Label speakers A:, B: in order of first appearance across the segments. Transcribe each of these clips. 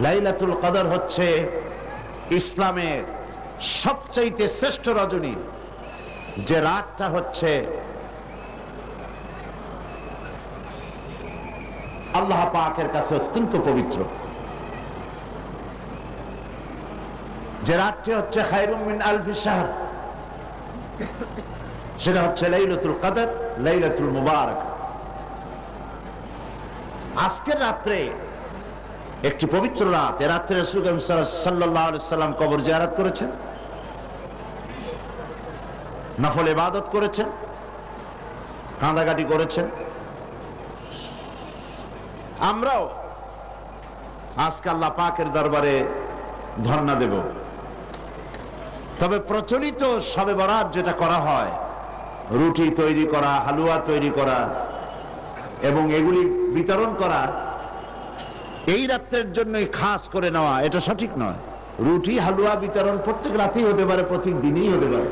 A: লাইলাতুল কদর হচ্ছে ইসলামের সবচাইতে শ্রেষ্ঠ রজনী, যে রাতটা হচ্ছে আল্লাহ পাকের কাছে অত্যন্ত পবিত্র, যে রাতটি হচ্ছে খায়রুম মিন আলফি শাহর, সেটা হচ্ছে লাইলাতুল কদর, লাইলাতুল মুবারাক। আজকের রাত্রে একটি পবিত্র রাত। এ রাত্রে রাসূল সাল্লাল্লাহু আলাইহি সাল্লাম কবর জিয়ারত করেছেন, নফল ইবাদত করেছেন, কাঁদাকাটি করেছেন। আমরাও আজকে আল্লাহ পাকের দরবারে ধর্ণা দেব। তবে প্রচলিত শবে বরাত যেটা করা হয়, রুটি তৈরি করা, হালুয়া তৈরি করা এবং এগুলি বিতরণ করা, এই রাত্রের জন্যই খাস করে নেওয়া, এটা সঠিক নয়। রুটি হালুয়া বিতরণ প্রত্যেক রাতেই হতে পারে, প্রত্যেক দিনই হতে পারে।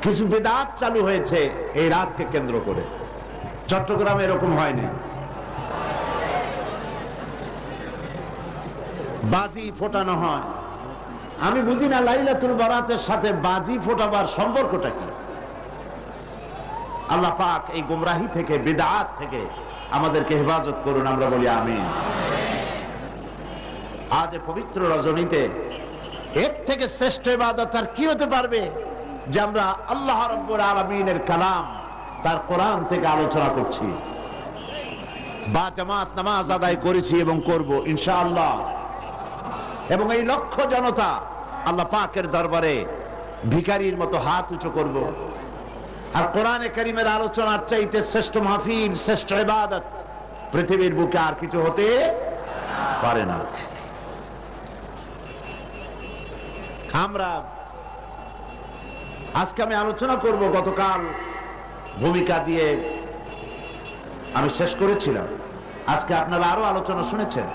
A: কিছু বেদাত চালু হয়েছে এই রাতকে কেন্দ্র করে। চট্টগ্রামে এরকম হয়নি। বাজি ফোটানো হয়। আমি বুঝি না লাইলাতুল বরাতের সাথে বাজি ফোটাবার সম্পর্কটা কি। আল্লাহ পাক এই গুমরাহি থেকে, বিদআত থেকে আমাদেরকে হেফাজত করুন, আমরা বলি আমিন। আজ পবিত্র রজনীতে এর থেকে শ্রেষ্ঠ ইবাদত আর কি হতে পারবে, যে আমরা আল্লাহ রাব্বুল আলামিনের কালাম, তার কোরআন থেকে আলোচনা করছি, বা জামাত নামাজ আদায় করেছি এবং করব ইনশাআল্লাহ। এবং এই লক্ষ জনতা আল্লাহ পাকের দরবারে ভিখারির মতো হাত উঁচু করব। আর কোরআনে কারীমের আলোচনার চাইতে শ্রেষ্ঠ মাহফিল, শ্রেষ্ঠ ইবাদত পৃথিবীর বুকে আর কিছু হতে পারে না। আমরা আজকে আমি আলোচনা করব, গতকাল ভূমিকা দিয়ে আমি শেষ করেছিলাম। আজকে আপনারা আরো আলোচনা শুনেছেন।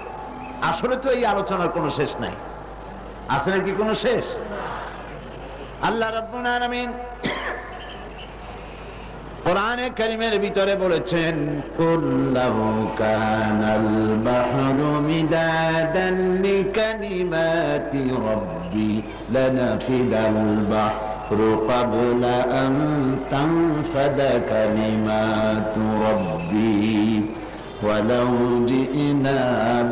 A: আসলে তো এই আলোচনার কোনো শেষ নাই। আছে নাকি কোনো শেষ? আল্লাহ রাব্বুল আলামিন কোরআনে কারীমের ভিতরে বলেছেন, কুল লাহু কানাল বাহরু মিদাদান লিকালিমাতি রাব্বি লানাফিদাল বাহরু ক্বাবলা আন তানফাদা কালিমাতু রাব্বি ওয়ালাউ জিনা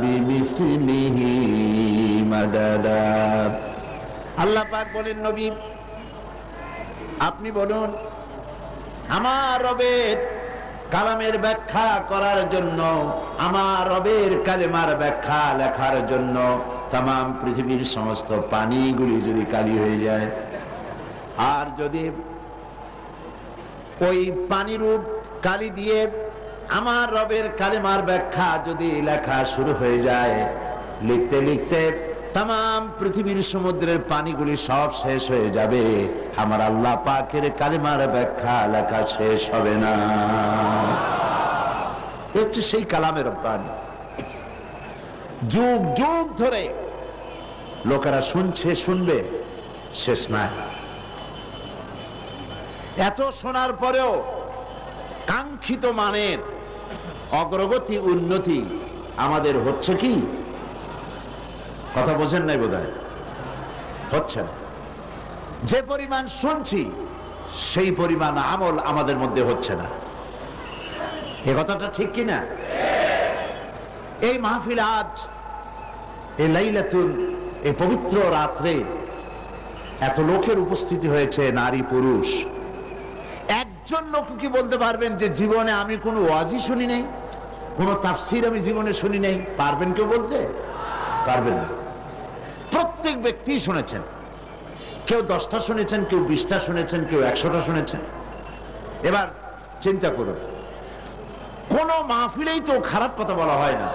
A: বিমিসলিহি মাদাদা। আল্লাহ পাক বলেন, নবী আপনি বলুন, আমার রবের কালামের ব্যাখ্যা করার জন্য, আমার রবের কালেমার ব্যাখ্যা লেখার জন্য তামাম পৃথিবীর সমস্ত পানিগুলি যদি কালি হয়ে যায়, আর যদি ওই পানিরূপ কালি দিয়ে আমার রবের কালেমার ব্যাখ্যা যদি লেখা শুরু হয়ে যায়, লিখতে লিখতে তামাম পৃথিবীর সমুদ্রের পানিগুলি সব শেষ হয়ে যাবে, আমার আল্লাহ পাকের কালেমার ব্যাখ্যা লেখা শেষ হবে না। হচ্ছে সেই কালামের রব্বানি। যুগ যুগ ধরে লোকেরা শুনছে, শুনবে, শেষ নাই। এত শোনার পরেও কাঙ্ক্ষিত মানের অগ্রগতি, উন্নতি আমাদের হচ্ছে কি? কথা বোঝেন নাই বোধহয়, হচ্ছে না। যে পরিমাণ শুনছি সেই পরিমাণ আমল আমাদের মধ্যে হচ্ছে না। এ কথাটা ঠিক কিনা? এই মাহফিল আজ, এই লাইলাতুল, এই পবিত্র রাত্রে এত লোকের উপস্থিতি হয়েছে, নারী পুরুষ। একজন লোক কি বলতে পারবেন যে জীবনে আমি কোনো ওয়াজই শুনি নাই, কোনো তাফসীর আমি জীবনে শুনি নাই? পারবেন কেউ বলতে? পারবেন না। প্রত্যেক ব্যক্তি শুনেছেন। কেউ 10টা শুনেছেন, কেউ 20টা শুনেছেন, কেউ 100টা শুনেছেন। এবার চিন্তা করুন, কোন মাহফিলেই তো খারাপ কথা বলা হয় না।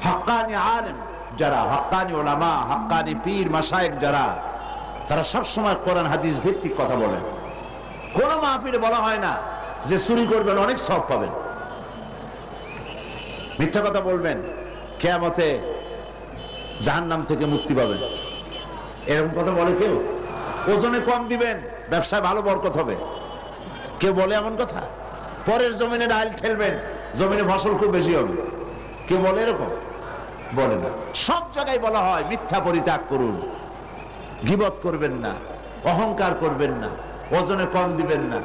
A: হাক্কানি আলেম যারা, হাক্কানি ওলামা, হাক্কানি পীর মাশায়েখ যারা, তারা সবসময় কোরআন হাদিস ভিত্তিক কথা বলেন। কোন মাহফিলে বলা হয় না যে চুরি করবেন অনেক সওয়াব পাবেন, মিথ্যা কথা বলবেন কিয়ামতে জাহান্নাম থেকে মুক্তি পাবেন, এরকম কথা বলে কেউ? ওজনে কম দিবেন, ব্যবসায় ভালো বরকত হবে, কেউ বলে এমন কথা? পরের জমিনে ডাল ঠেলবেন, জমিনে ফসল খুব বেশি হবে, কেউ বলে এরকম? বলে না। সব জায়গায় বলা হয় মিথ্যা পরিত্যাগ করুন, গীবত করবেন না, অহংকার করবেন না, ওজনে কম দিবেন না,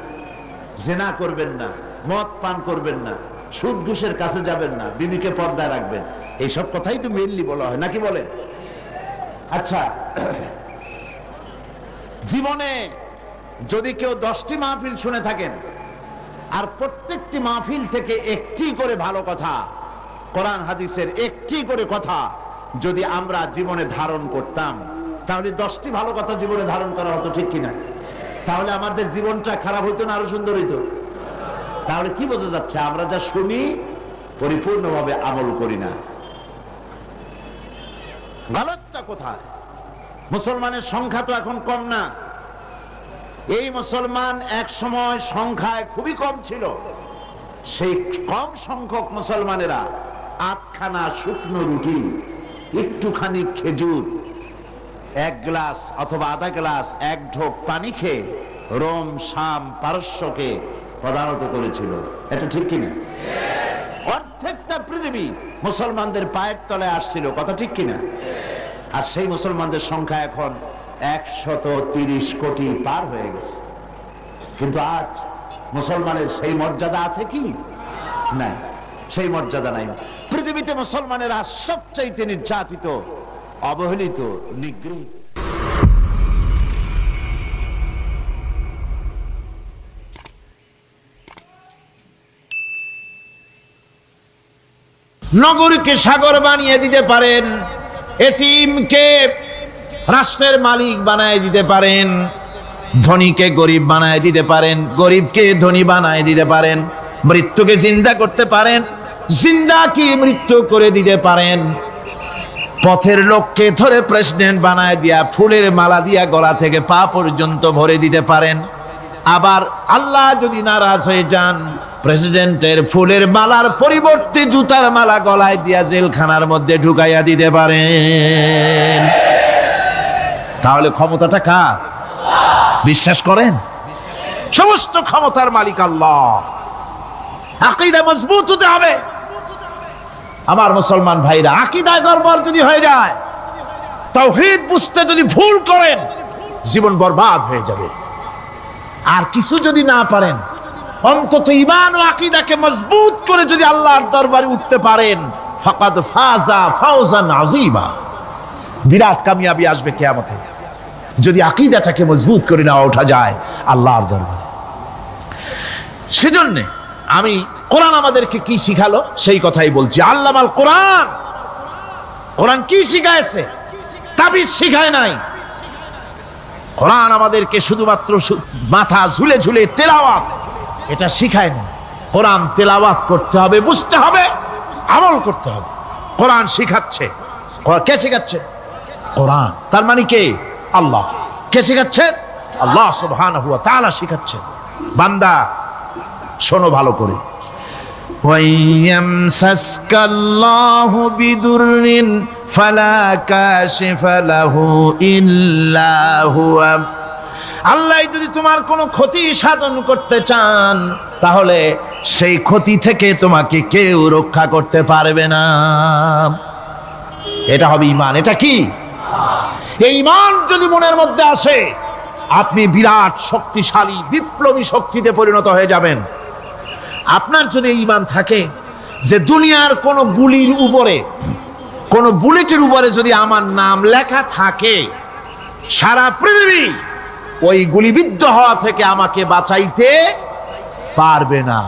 A: জেনা করবেন না, মদ পান করবেন না, সুদ ঘুষের কাছে যাবেন না, বিবিকে পর্দায় রাখবেন। এইসব কথাই তো মেইনলি বলা হয়, নাকি বলে? আচ্ছা, জীবনে যদি কেউ 10টি মাহফিল শুনে থাকেন আর প্রত্যেকটি মাহফিল থেকে একটি করে ভালো কথা, কোরআন হাদিসের একটি করে কথা যদি আমরা জীবনে ধারণ করতাম, তাহলে 10টি ভালো কথা জীবনে ধারণ করা হতো, ঠিক কিনা? তাহলে আমাদের জীবনটা খারাপ হইতো না আরো সুন্দর হইতো? তাহলে কি বোঝা যাচ্ছে? আমরা যা শুনি পরিপূর্ণভাবে আমল করি না। গলতটা কোথায়? মুসলমানের সংখ্যা তো এখন কম না। এই মুসলমান এক সময় সংখ্যায় খুবই কম ছিল। সেই কম সংখ্যক মুসলমানেরা 8খানা শুকনো রুটি, একটুখানি খেজুর, 1 গ্লাস অথবা আধা গ্লাস, 1 ঢোক পানি খেয়ে রোম, শাম, পারস্যকে প্রধানত করেছিল। এটা ঠিক কিনা? অর্ধেকটা পৃথিবী মুসলমানদের পায়ের তলে আসছিল, কথা ঠিক কিনা? আর সেই মুসলমানদের সংখ্যা এখন 130 কোটি পার হয়ে গেছে। কিন্তু আজ মুসলমানের সেই মর্যাদা আছে কি? নাই, সেই মর্যাদা নাই। পৃথিবীতে মুসলমানেরা সবচাইতে নির্যাতিত, অবহেলিত, নিগৃহীত। নগরীকে সাগর বানিয়ে দিতে পারেন, এতিমকে রাষ্ট্রের মালিক বানায় দিতে পারেন, ধনীকে গরিব বানায় দিতে পারেন, গরিবকে ধনী বানায় দিতে পারেন, মৃত্যুকে জিন্দা করতে পারেন, জিন্দাকে মৃত্যু করে দিতে পারেন, পথের লোককে ধরে প্রেসিডেন্ট বানায় দিয়া ফুলের মালা দিয়া গলা থেকে পা পর্যন্ত ভরে দিতে পারেন। আবার আল্লাহ যদি নারাজ হয়ে যান, প্রেসিডেন্টের ফুলের মালার পরিবর্তে জুতার মালা গলায় দিয়া জেলখানার মধ্যে ঢুকাইয়া দিতে পারেন। তাহলে ক্ষমতাটা কার? বিশ্বাস করেন? সমস্ত ক্ষমতার মালিক আল্লাহ। আকীদা মজবুত হতে হবে। আমার মুসলমান ভাইরা, আকীদায় গড়বড় যদি হয়ে যায়, তাওহীদ বুঝতে যদি ভুল করেন, জীবন বরবাদ হয়ে যাবে। আর কিছু যদি না পারেন, অন্তত ঈমান ও আকীদাকে মজবুত করে যদি আল্লাহর দরবারে উঠতে পারেন, ফাকাদ ফাজা ফাওজান আযীমা, বিরাট কামিয়াবি আসবে কিয়ামতে। যদি আকীদাটাকে মজবুত করে না ওঠা যায় আল্লাহর দরবারে। সেজন্য আমি কোরআন আমাদেরকে কি শিখালো সেই কথাই বলছি। আল্লামাল কোরআন, কোরআন কি শিখায়ছে? তাবিজ শিখায় নাই। কোরআন আমাদেরকে শুধুমাত্র মাথা ঝুলে ঝুলে তেলাওয়াত, এটা শিখায় না। কোরআন তেলাওয়াত করতে হবে, বুঝতে হবে, আমল করতে হবে। কোরআন শিখাচ্ছে। কে শিখাচ্ছে? কোরআন। তার মানে কে? আল্লাহ। কে শিখাচ্ছেন? আল্লাহ সুবহানাহু ওয়া তাআলা শিখাচ্ছেন। বান্দা শোনো ভালো করে। ওয়াইয়ামসাসকাল্লাহু বিদুররিন ফালা কাশিফা লাহু ইল্লা হুয়া। আল্লাহ যদি তোমার কোনো ক্ষতি সাধন করতে চান, তাহলে সেই ক্ষতি থেকে তোমাকে কেউ রক্ষা করতে পারবে না। এটা হবে ঈমান। এটা কি? এই ঈমান যদি মনের মধ্যে আসে, আপনি বিরাট শক্তিশালী বিপ্লবী শক্তিতে পরিণত হয়ে যাবেন। আপনার যদি ঈমান থাকে যে দুনিয়ার কোন গুলির উপরে, কোন বুলেটের উপরে যদি আমার নাম লেখা থাকে, সারা পৃথিবী ওই গুলিবিদ্ধ হওয়া থেকে আমাকে বাঁচাইতে পারবে না।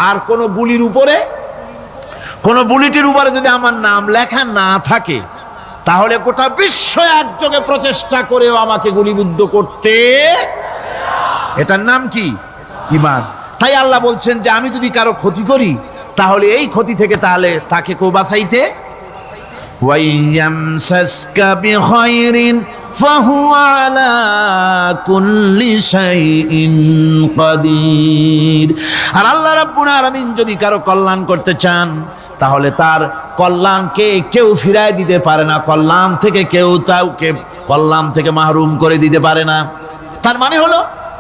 A: আর কোন গুলির উপরে, কোন বুলেটের উপরে যদি আমার নাম লেখা না থাকে, তাহলে গোটা বিশ্ব একযোগে প্রচেষ্টা করেও আমাকে গুলিবিদ্ধ করতে, এটার নাম কি? ঈমান। তাই আল্লাহ বলছেন যে আমি যদি কারো ক্ষতি করি, তাহলে এই ক্ষতি থেকে তাহলে তাকে কেউ বাঁচাইতে। ওয়াইয়ামসাসকা বিখাইরিন ফাহুয়া আলা কুল্লি শাইইন কাদির। আর আল্লাহ রাব্বুল আলামিন যদি কারো কল্যাণ করতে চান, তাহলে তার কল্যাণকে কেউ ফিরায় দিতে পারে না। কল্যাণ থেকে কেউ তাকে কল্যাণ থেকে মাহরুম করে দিতে পারে না। তার মানে হলো,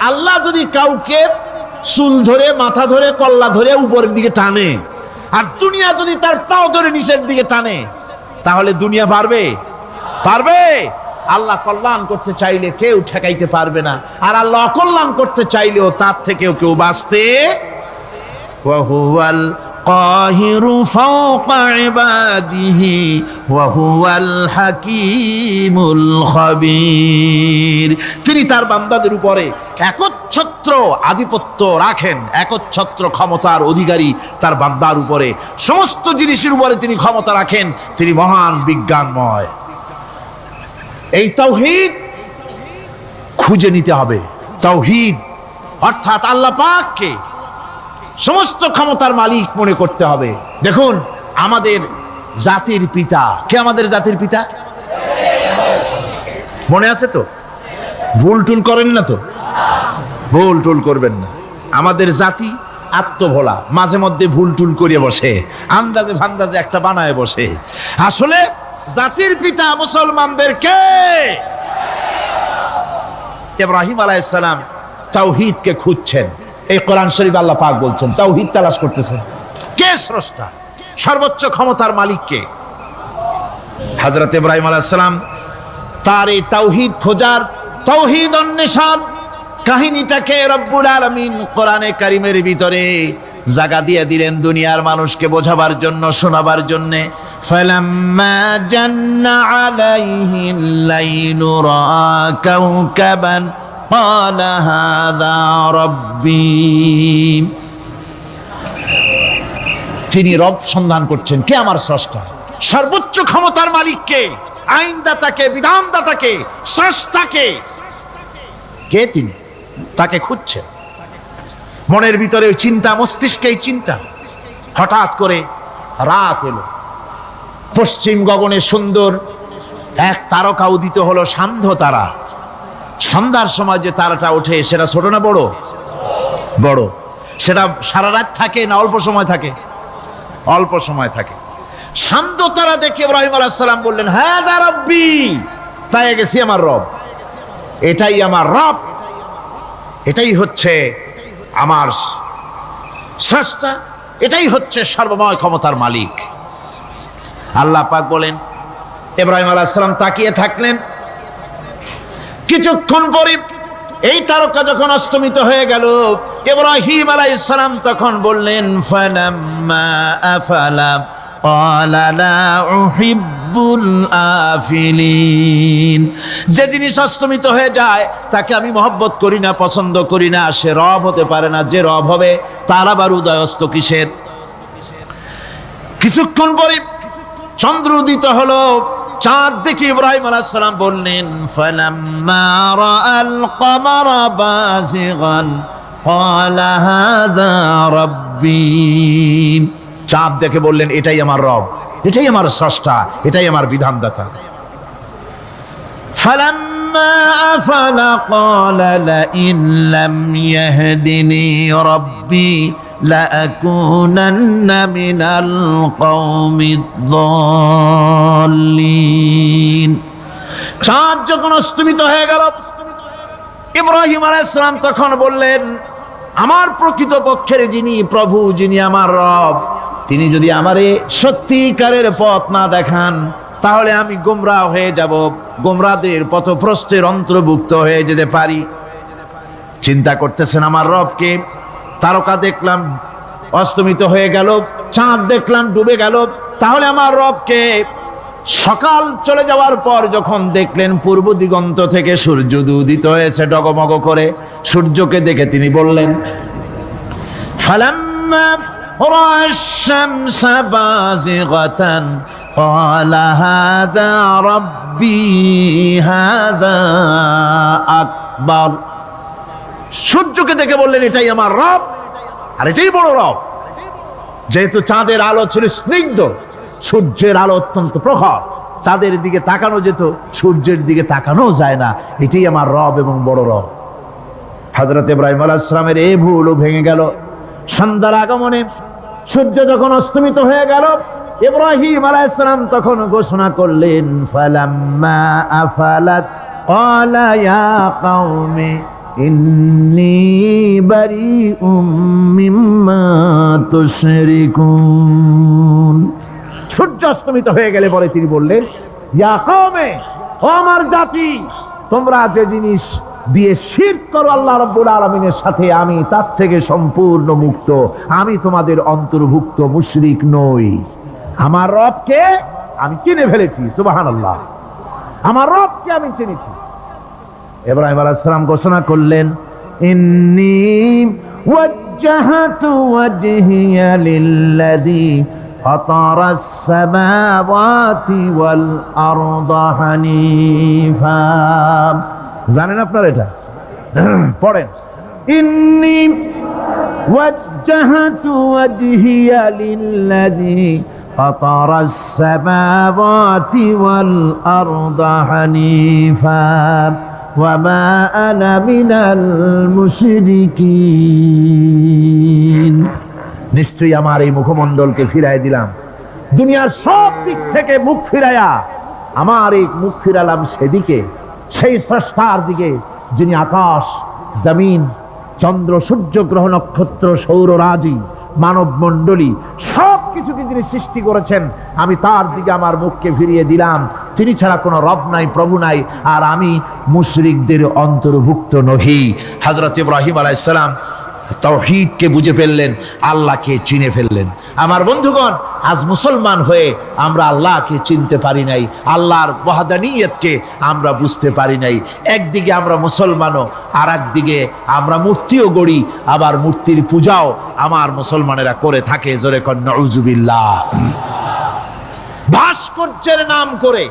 A: আল্লাহ যদি কাউকে চুল ধরে, মাথা ধরে, কল্লা ধরে উপরের দিকে টানে, আর দুনিয়া যদি তার পাও ধরে নিচের দিকে টানে, তাহলে দুনিয়া পারবে? পারবে? আল্লাহ কল্যাণ করতে চাইলে কেউ ঠেকাইতে পারবে না, আর আল্লাহ অকল্যাণ করতে চাইলেও তার থেকেও কেউ বাঁচতে। ওয়া হুয়াল কাহিরু ফাওকা ইবাদিহি ওয়া হুয়াল হাকীমুল খাবীর। তিনি তার বান্দাদের উপরে একচ্ছত্র আধিপত্য রাখেন, একচ্ছত্র ক্ষমতার অধিকারী তার বান্দার উপরে, সমস্ত জিনিসের উপরে তিনি ক্ষমতা রাখেন। তিনি মহান বিজ্ঞানময়। এই তাওহীদ খুঁজে নিতে হবে। তাওহীদ অর্থাৎ আল্লাহ পাককে সমস্ত ক্ষমতার মালিক মনে করতে হবে। দেখুন, আমাদের জাতির পিতা কে? আমাদের জাতির পিতা মনে আছে তো? ভুল টুল করেন না তো? ভুল টুল করবেন না। আমাদের জাতি আত্মভোলা, মাঝে মধ্যে ভুল টুল করিয়ে বসে, আন্দাজে ফান্দাজে একটা বানায় বসে। আসলে জাতির পিতা মুসলমানদের কে? ইব্রাহিম আলাইহিস সালাম তাওহীদকে খুঁজছেন। এই কোরআন শরীফ আল্লাহ পাক বলছেন তাওহীদ তালাশ করতেছেন। কে স্রষ্টা? সর্বোচ্চ ক্ষমতার মালিক কে? হযরত ইব্রাহিম আলাইহিস সালাম তার এই তাওহীদ খোঁজার, তাওহীদ অন্বেষণ কাহিনীটাকে রব্বুল আলামিন কোরআনে কারীমের ভিতরে জায়গা দিয়ে দিলেন দুনিয়ার মানুষকে বোঝাবার জন্য, শোনাবার জন্য। ফালাম্মা জান্না আলাইহিল লাইলু রাআ কাওকাবান ক্বালা হাযা রাব্বী। তিনি রব সন্ধান করছেন। কে আমার স্রষ্টা? সর্বোচ্চ ক্ষমতার মালিক কে? আইনদাতাকে, বিধানদাতাকে, স্রষ্টাকে কে? তিনি তাকে খুঁজছেন। মনের ভিতরে চিন্তা, মস্তিষ্কে চিন্তা। হঠাৎ করে রাত এলো, পশ্চিম গগনে সুন্দর এক তারকা উদিত হলো, সান্ধ্য তারা। সন্ধ্যার সময় যে তারাটা ওঠে সেটা ছোট না বড়? বড়। সেটা সারা রাত থাকে না অল্প সময় থাকে? অল্প সময় থাকে। সান্ধ্য তারা দেখে ইব্রাহিম আলাইহিস সালাম বললেন, হাযা রাব্বী, পেয়ে গেছি আমার রব, এটাই আমার রব, এটাই হচ্ছে আমার স্রষ্টা, এটাই হচ্ছে সর্বময় ক্ষমতার মালিক। আল্লাহ পাক বলেন, ইব্রাহিম আলাইহিস সালাম তাকিয়ে থাকলেন। কিছুক্ষণ পরে এই তারকা যখন অস্তমিত হয়ে গেল, ইব্রাহিম আলাইহিস সালাম তখন বললেন, ফালাম্মা আফালা ক্বালা লা উহিব্বুল আফিলিন। যে জিনিস অস্তমিত হয়ে যায় তাকে আমি মহব্বত করি না, পছন্দ করি না, সে রব হতে পারে না। যে রব হবে তার আবার উদয় অস্ত কিসের? কিছুক্ষণ পরে চন্দ্র উদিত হলো, চাঁদ দেখে ইব্রাহিম আলাইহিস সালাম বললেন, ফালাম্মা রাআল কমারা বাযিগান ক্বালা হাযা রাব্বী। চাঁদ দেখে বললেন, এটাই আমার রব, এটাই আমার স্রষ্টা, এটাই আমার বিধানদাতা। ফালাম্মা আফালা ক্বালা লাইন লাম ইয়াহদিনি রাব্বী লাআকুনান্না মিনাল কওমিদ যাল্লিন। চাঁদ যখন অস্তমিত হয়ে গেল, ইব্রাহিম আলাইহিস সালাম তখন বললেন, আমার প্রকৃত পক্ষের যিনি প্রভু, যিনি আমার রব, তিনি যদি আমারে সত্যিকারের পথ না দেখান তাহলে আমি গোমরাহ হয়ে যাব, গোমরাহদের পথভ্রষ্টের অন্তর্ভুক্ত হয়ে যেতে পারি। চিন্তা করতেছেন আমার রবকে। তারকা দেখলাম অস্তমিত হয়ে গেল, চাঁদ দেখলাম ডুবে গেল, তাহলে আমার রবকে। সকাল চলে যাওয়ার পর যখন দেখলেন পূর্ব দিগন্ত থেকে সূর্য উদিত হয়েছে ডগমগ করে, সূর্যকে দেখে তিনি বললেন, ফালাম্মা রাআশ শামসা বাযিগাতান ক্বালা হাযা রাব্বী হাযা আকবার। সূর্যকে দেখে বললেন, এটাই আমার রব, আর এটাই বড় রব। যেহেতু চাঁদের আলো ছিল স্নিগ্ধ, সূর্যের আলো অত্যন্ত প্রখর, চাঁদের দিকে তাকানো যেত, সূর্যের দিকে তাকানো যায় না। এটাই আমার রব এবং বড় রব। হযরত ইব্রাহিম আলাইহিস সালামের এই ভুলও ভেঙে গেল। সন্ধ্যার আগমনে সূর্য যখন অস্তমিত হয়ে গেল, ইব্রাহিম আলাইহিস সালাম তখন ঘোষণা করলেন, ফালাম্মা আফালাত ক্বালা ইয়া কওমি ইন্নী বারিউম মিম্মা তুশরিকুন।
B: সূর্য অস্তমিত হয়ে গেলে পরে তিনি বললেন, ইয়া কওমে, ও আমার জাতি, তোমরা যে জিনিস দিয়ে শিরক করো আল্লাহ রাব্বুল আলামিনের সাথে, আমি তার থেকে সম্পূর্ণ মুক্ত। আমি তোমাদের অন্তর্ভুক্ত, মুশরিক নই। আমার রবকে আমি চিনে ফেলেছি। সুবহানাল্লাহ, আমার রবকে আমি চিনেছি। ইব্রাহিম আলাইহিস সালাম ঘোষণা করলেন, ইন্নী ওয়াজ্জাহাতু ওয়াজহিয়া লিল্লাযী ফাতারাস সামাওয়াতি ওয়াল আরদা হানিফা। জানেন আপনারা এটা? পড়েন, ইন্নী ওয়াজ্জাহাতু ওয়াজহিয়া লিল্লাযী ফাতারাস সামাওয়াতি ওয়াল আরদা হানিফা ওয়া মা আনা মিনাল মুশরিকিন। নিশ্চয়ই আমার এই মুখমণ্ডলকে ফিরাই দিলাম, দুনিয়ার সব দিক থেকে মুখ ফিরাইয়া আমার এই মুখ ফিরালাম সেদিকে, সেই স্রষ্টার দিকে যিনি আকাশ, জমিন, চন্দ্র, সূর্য, গ্রহ, নক্ষত্র, সৌররাজি, মানব মণ্ডলী সব কিছুকে যিনি সৃষ্টি করেছেন, আমি তার দিকে আমার মুখকে ফিরিয়ে দিলাম। তিনি ছাড়া কোনো রব নাই, প্রভু নাই, আর আমি মুশরিকদের অন্তর্ভুক্ত নহি। হযরত ইব্রাহিম আলাইহিস সালাম তাওহীদকে বুঝে ফেললেন, আল্লাহকে চিনে ফেললেন। আমার বন্ধুগণ, আজ মুসলমান হয়ে আমরা আল্লাহকে চিনতে পারি নাই, আল্লাহর ওয়াহদানিয়তকে আমরা বুঝতে পারি নাই। একদিকে আমরা মুসলমানও, আর একদিকে আমরা মূর্তিও গড়ি, আবার মূর্তির পূজাও আমার মুসলমানেরা করে থাকে। জোরে কন নাউযুবিল্লাহ। ভাস্কর্যের নাম করে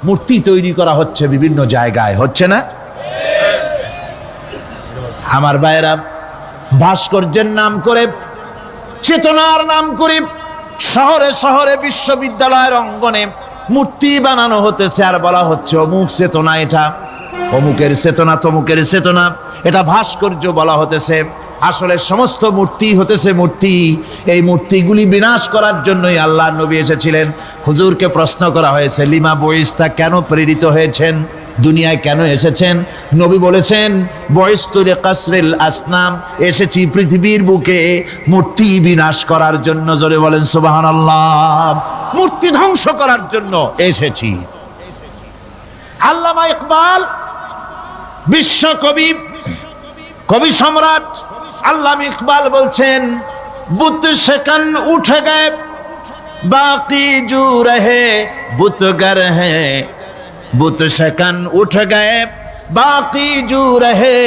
B: মূর্তি তৈরি করা হচ্ছে বিভিন্ন জায়গায়, হচ্ছে না? আমার ভাইয়েরা, ভাস্কর্যের নাম করে, চেতনার নাম করে শহরে শহরে, বিশ্ববিদ্যালয়ের অঙ্গনে মূর্তি বানানো হতেছে, আর বলা হচ্ছে অমুক চেতনা, এটা অমুকের চেতনা, তমুকের চেতনা, এটা ভাস্কর্য বলা হতেছে। আসলে সমস্ত মূর্তি হতেছে মূর্তি। এই মূর্তিগুলি বিনাশ করার জন্যই আল্লাহর নবী এসেছিলেন। হুজুরকে প্রশ্ন করা হয়েছে, লিমা বুইস্তা, কেন প্রেরিত হয়েছেন, দুনিয়ায় কেন এসেছেন? নবী বলেছেন, বুইস্তু লিকাসরিল আসনাম, এসেছি পৃথিবীর বুকে মূর্তি বিনাশ করার জন্য। জোরে বলেন সুবহানাল্লাহ। মূর্তি ধ্বংস করার জন্য এসেছি। আল্লামা ইকবাল, বিশ্বকবি, কবি সম্রাট আল্লামা ইকবাল বলছেন, বুত সেকন উঠে গে বাকি জু রহে বুতগর হ্যাঁ, बुत शकन उठ गए बाकी जू रहे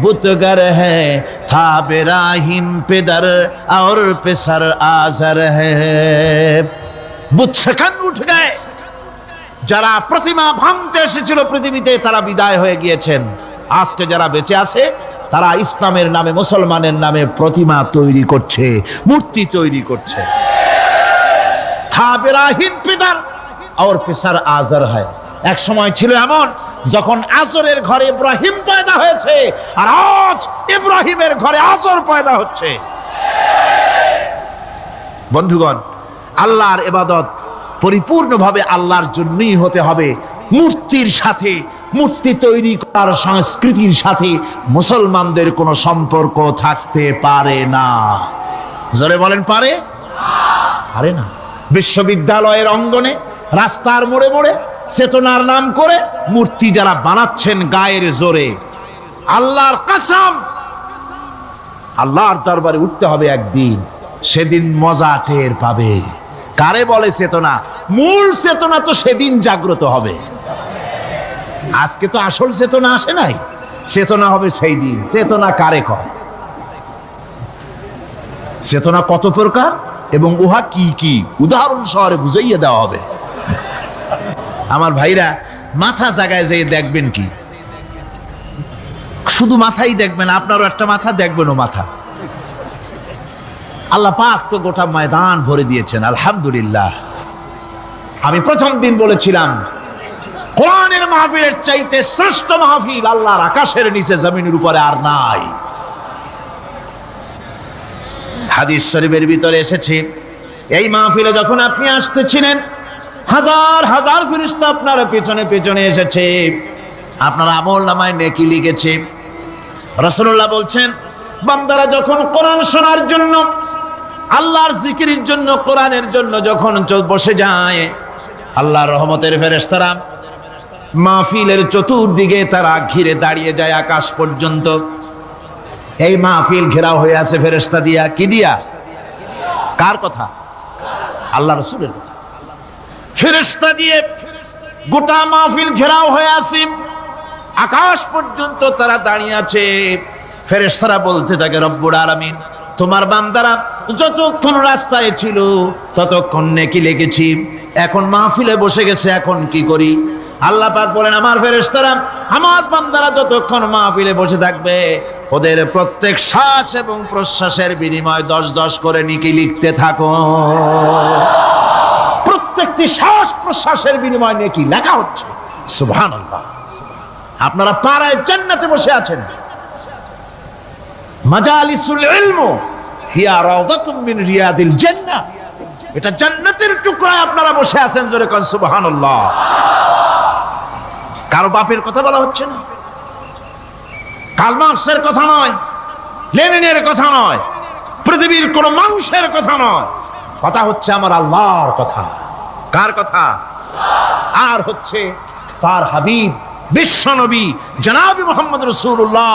B: बुतगर है, था बिराहिम पिदर और पिसर आजर है। बुत शकन उठ गए, যারা প্রতিমা ভাঙতে এসেছিল পৃথিবীতে তারা বিদায় হয়ে গিয়েছেন। আজকে যারা বেঁচে আছে তারা ইসলামের নামে, মুসলমানের নামে প্রতিমা তৈরি করছে, মূর্তি তৈরি করছে। था बिराहिम पिदर और पिसर आजर है। এক সময় ছিল এমন যখন আজরের ঘরে ইব্রাহিম পয়দা হয়েছে, আর আজ ইব্রাহিমের ঘরে আজর পয়দা হচ্ছে। বন্ধুগণ, আল্লাহর ইবাদত পরিপূর্ণভাবে আল্লাহর জন্যই হতে হবে। মূর্তির সাথে, মূর্তি তৈরি করার সংস্কৃতির সাথে মুসলমানদের কোনো সম্পর্ক থাকতে পারে না। জোরে বলেন, পারে? পারে না। বিশ্ববিদ্যালয়ের অঙ্গনে, রাস্তার মোড়ে মোড়ে চেতনার নাম করে মূর্তি যারা বানাচ্ছেন গায়ের জোরে, আল্লাহর কসম, আল্লাহর দরবারে উঠতে হবে একদিন, সেদিন মজা টের পাবে। কারে বলে চেতনা? মূল চেতনা তো সেদিন জাগ্রত হবে। আজকে তো আসল চেতনা আসে নাই, চেতনা হবে সেই দিন। চেতনা কারে কয়? চেতনা কত প্রকার এবং উহা কি কি উদাহরণ সহরে বুঝাইয়ে দেওয়া হবে। আমার ভাইরা, মাথা জায়গায় যেয়ে দেখবেন কি, শুধু মাথাই দেখবেন, আপনারও একটা মাথা, দেখবেনও মাথা। আল্লাহ পাক তো গোটা ময়দান ভরে দিয়েছেন, আলহামদুলিল্লাহ। আমি প্রথম দিন বলেছিলাম, কোরআনের মাহফিলের চাইতে শ্রেষ্ঠ মাহফিল আল্লাহর আকাশের নিচে জমিনের উপরে আর নাই। হাদিস শরীফের ভিতরে এসেছে, এই মাহফিলে যখন আপনি আসতেছিলেন, হাজার হাজার ফেরেশতা আপনার পেছনে পেছনে এসেছে, আপনার আমল নামায় নেকি লিখেছে। রাসূলুল্লাহ বলছেন, বান্দারা যখন কোরআন শোনার জন্য
A: আল্লাহর জিকিরের জন্য, কোরআনের জন্য যখন বসে যায়, আল্লাহর রহমতের ফেরেশতারা মাহফিলের চতুর্দিকে তারা ঘিরে দাঁড়িয়ে যায় আকাশ পর্যন্ত। এই মাহফিল ঘেরাও হয়ে আছে ফেরেশতা দিয়া। কি দিয়া? কার কথা? আল্লাহ রাসূলের কথা। ফেরেশতা দিয়ে গোটা মাহফিল ঘেরাও হয়ে আছে, আকাশ পর্যন্ত তারা দাঁড়িয়ে আছে। ফেরেশতারা বলতে থাকে, রব্বুল আলামিন, তোমার বান্দারা যতক্ষণ রাস্তায় ছিল ততক্ষণ নেকি লেগেছি, এখন মাহফিলে বসে গেছে, এখন কি করি? আল্লাহ পাক বলেন, আমার ফেরেশতারা, আমার বান্দারা যতক্ষণ মাহফিলে বসে থাকবে ওদের প্রত্যেক শ্বাস এবং প্রশ্বাসের বিনিময়ে 10-10 করে নেকি লিখতে থাকো। প্রত্যেকটি শ্বাস প্রশ্বাসের বিনিময়ে নেকি লেখা হচ্ছে। সুবহানাল্লাহ। আপনারা পাড়ায় জান্নাতে বসে আছেন। মাজালিসুল ইলম হিয়া রাওদাতুম মিন রিয়াদিল জান্নাহ, এটা জান্নাতের টুকরায় আপনারা বসে আছেন। জোরে কোন সুবহানাল্লাহ। কারো বাপের কথা বলা হচ্ছে না, কার্ল মার্কসের কথা নয়, লেনিনের কথা নয়, পৃথিবীর কোন মানুষের কথা নয়, কথা হচ্ছে আমার আল্লাহর কথা। কার কথা? আর হচ্ছে তার হাবিব বিশ্বনবী জনাবে মুহাম্মদ রাসূলুল্লাহ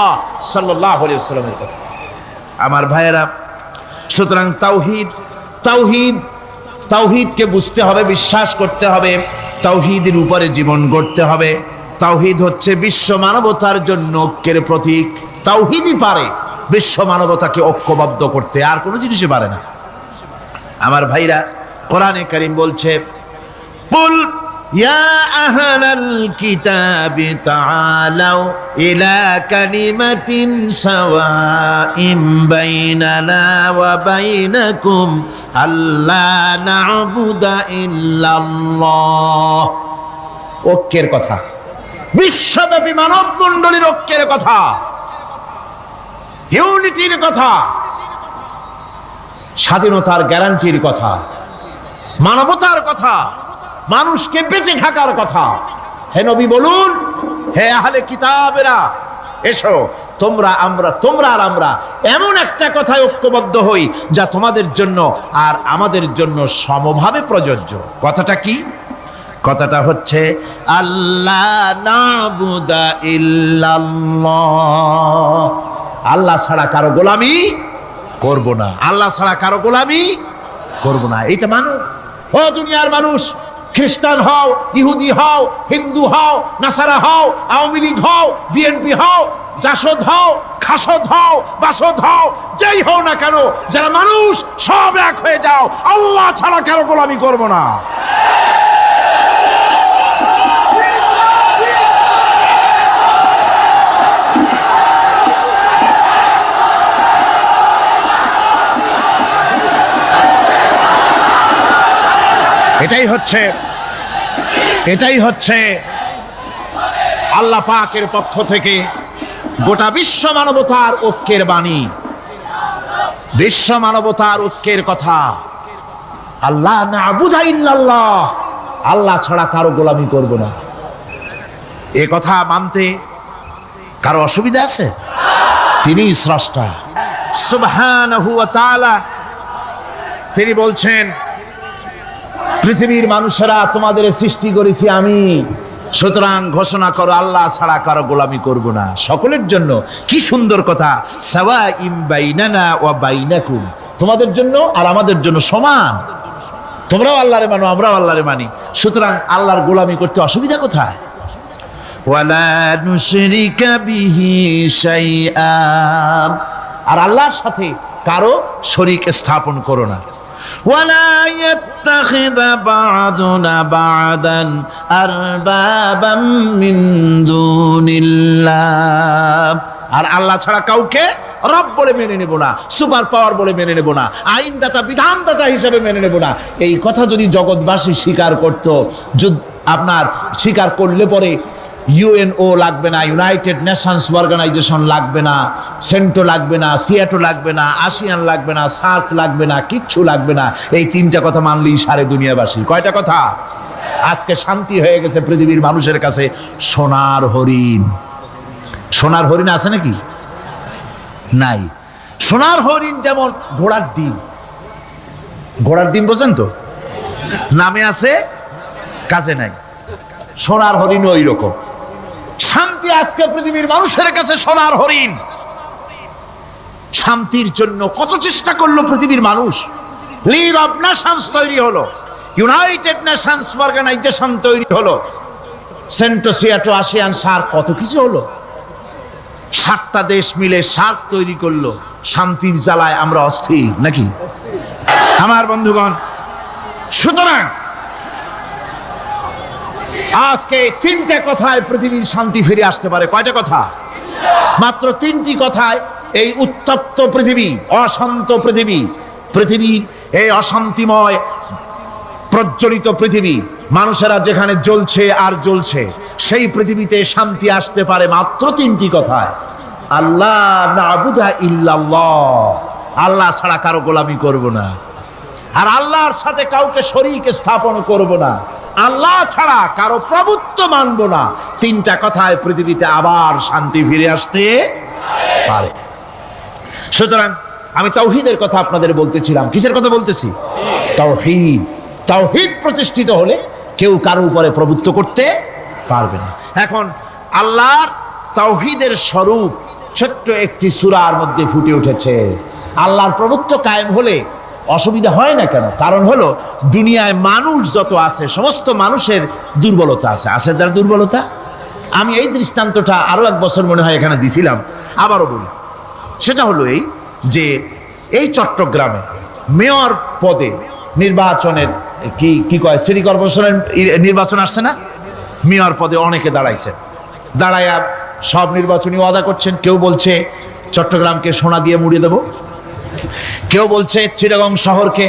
A: সাল্লাল্লাহু আলাইহি ওয়াসাল্লামের কথা। আমার ভাইয়েরা, সুতরাং তাওহীদ, তাওহীদ, তাওহীদকে বুঝতে হবে, বিশ্বাস করতে হবে, তাওহীদের উপরে জীবন গড়তে হবে। তাওহীদ হচ্ছে বিশ্ব মানবতার জন্য ঐক্যের প্রতীক। তাওহীদই পারে বিশ্ব মানবতাকে ঐক্যবদ্ধ করতে, আর কোনো জিনিসই পারে না। আমার ভাইরা, কোরআনে কারীম বলছে, কুল ইয়া আহলাল কিতাবি তাআলাউ ইলা কালিমাতিন সাওয়াইন বাইনানা ওয়া বাইনাকুম আল্লা না'বুদা ইল্লাল্লাহ। ঐক্যের কথা, বিশ্বব্যাপী মানব মণ্ডলীর ঐক্যের কথা, ইউনিটির কথা, স্বাধীনতার গ্যারান্টির কথা, মানবতার কথা, মানুষকে বেঁচে থাকার কথা। হে নবী বলুন, হে আহলে কিতাবেরা, এসো তোমরা আর আমরা এমন একটা কথায় ঐক্যবদ্ধ হই যা তোমাদের জন্য আর আমাদের জন্য সমভাবে প্রযোজ্য। কথাটা কি? কথাটা হচ্ছে আল্লাহ না'বুদা ইল্লাল্লাহ, আল্লাহ ছাড়া কারো গোলামি করব না, আল্লাহ ছাড়া কারো গোলামি করব না। এইটা মানো। ও দুনিয়ার মানুষ, খ্রিস্টান হও, ইহুদি হও, হিন্দু হও, নাসারা হও, আওয়ামী লীগ হও, বিএনপি হও, জাসদ হও, খাসদ হও, বাসদ হও, যেই হও না কেন, যারা মানুষ সব এক হয়ে যাও, আল্লাহ ছাড়া কারো গোলামি করব না। এটাই হচ্ছে আল্লাহ পাকের পক্ষ থেকে গোটা বিশ্ব মানবতার ঐক্যের বাণী, বিশ্ব মানবতার ঐক্যের কথা। আল্লাহ না'বুদা ইল্লাল্লাহ, আল্লাহ ছাড়া কারো গোলামি করব না। এ কথা মানতে কারো অসুবিধা আছে? তিনি স্রষ্টা সুবহানাহু ওয়া তাআলা। তিনি বলছেন, পৃথিবীর মানুষেরা তোমাদের সৃষ্টি করেছি আমি, সুতরাং ঘোষণা করো আল্লাহ ছাড়া কারো গোলামি করব না, সকলের জন্য। কি সুন্দর কথা, সাওয়াইন বাইনানা ওয়া বাইনাকুম, তোমাদের জন্য আর আমাদের জন্য সমান। তোমরাও আল্লাহরে মানো, আমরাও আল্লাহরে মানি, সুতরাং আল্লাহর গোলামি করতে অসুবিধা কোথায়? ওয়ালা নুশরিকা বিহি শাইআ, আর আল্লাহর সাথে কারো শরীক স্থাপন করো না। ولا يتخذ بعضنا بعضا أربابا من دون الله, আর আল্লাহ ছাড়া কাউকে রব বলে মেনে নেব না, সুপার পাওয়ার বলে মেনে নেব না, আইনদাতা বিধানদাতা হিসেবে মেনে নেব না। এই কথা যদি জগৎবাসী স্বীকার করত, আপনার স্বীকার করলে পরে ইউএনও লাগবে না, ইউনাইটেড নেশনস অর্গানাইজেশন লাগবে না, সেন্টো লাগবে না, সিয়াটো লাগবে না, আসিয়ান লাগবে না, সার্ক লাগবে না, কিচ্ছু লাগবে না। এই তিনটা কথা মানলেই সারে দুনিয়াবাসী। কয়টা কথা? আজকে শান্তি হয়ে গেছে পৃথিবীর মানুষের কাছে। সোনার হরিণ, সোনার হরিণ আছে নাকি? নাই। সোনার হরিণ যেমন ঘোড়ার ডিম, ঘোড়ার ডিম বোঝেন তো, নামে আছে কাজে নাই। সোনার হরিণ ওই রকম। শান্তি আজকে পৃথিবীর মানুষের কাছে সোনার হরিণ। শান্তির জন্য কত চেষ্টা করলো পৃথিবীর মানুষ। লিগ অব নেশনস তৈরি হলো, ইউনাইটেড নেশনস অর্গানাইজেশন তৈরি হলো, সেন্টোসিয়াটো আসিয়ান সার্ক, কত কিছু হলো। 7টা দেশ মিলে সার্ক তৈরি করলো। শান্তির জ্বালায় আমরা অস্থির নাকি আমার বন্ধুগণ? সুতরাং আজকে 3টে কথায় পৃথিবীর শান্তি ফিরে আসতে পারে। কয়টা কথা? মাত্র 3টি কথায় এই উত্তপ্ত পৃথিবী, অশান্ত পৃথিবী, পৃথিবীর এই অশান্তিময় প্রজ্বলিত পৃথিবী, মানুষেরা যেখানে জ্বলছে আর জ্বলছে, সেই পৃথিবীতে শান্তি আসতে পারে মাত্র 3টি কথায়। আল্লাহ নাবুদা ইল্লাল্লাহ, আল্লাহ ছাড়া কারো গোলামি করব না, আর আল্লাহর সাথে কাউকে শরীক স্থাপন করব না, আল্লাহ ছাড়া কারো প্রভুত্ব মানব না। 3টা কথায় পৃথিবীতে আবার শান্তি ফিরে আসতে পারে। সুতরাং আমি তাওহীদের কথা আপনাদের বলতেছিলাম। কিসের কথা বলতেছি? তাওহীদ। তাওহীদ প্রতিষ্ঠিত হলে কেউ কারো উপরে প্রভুত্ব করতে পারবে না। এখন আল্লাহর তাওহীদের স্বরূপ ছোট্ট একটি সূরার মধ্যে ফুটে উঠেছে। আল্লাহর প্রভুত্ব কায়েম হলে অসুবিধা হয় না কেন? কারণ হলো দুনিয়ায় মানুষ যত আছে, সমস্ত মানুষের দুর্বলতা আছে। আছে তার দুর্বলতা। আমি এই দৃষ্টান্তটা আরো 1 বছর মনে হয় এখানে দিছিলাম, আবারও বলি। সেটা হলো এই যে এই চট্টগ্রামে মেয়র পদে নির্বাচনের কি কয় সিটি কর্পোরেশনের নির্বাচন আসছে না? মেয়র পদে অনেকে দাঁড়াইছে। দাঁড়ায়া সব নির্বাচনী ওয়াদা করছেন। কেউ বলছে চট্টগ্রামকে সোনা দিয়ে মুড়িয়ে দেব, কেউ বলছে চিটাগং শহরকে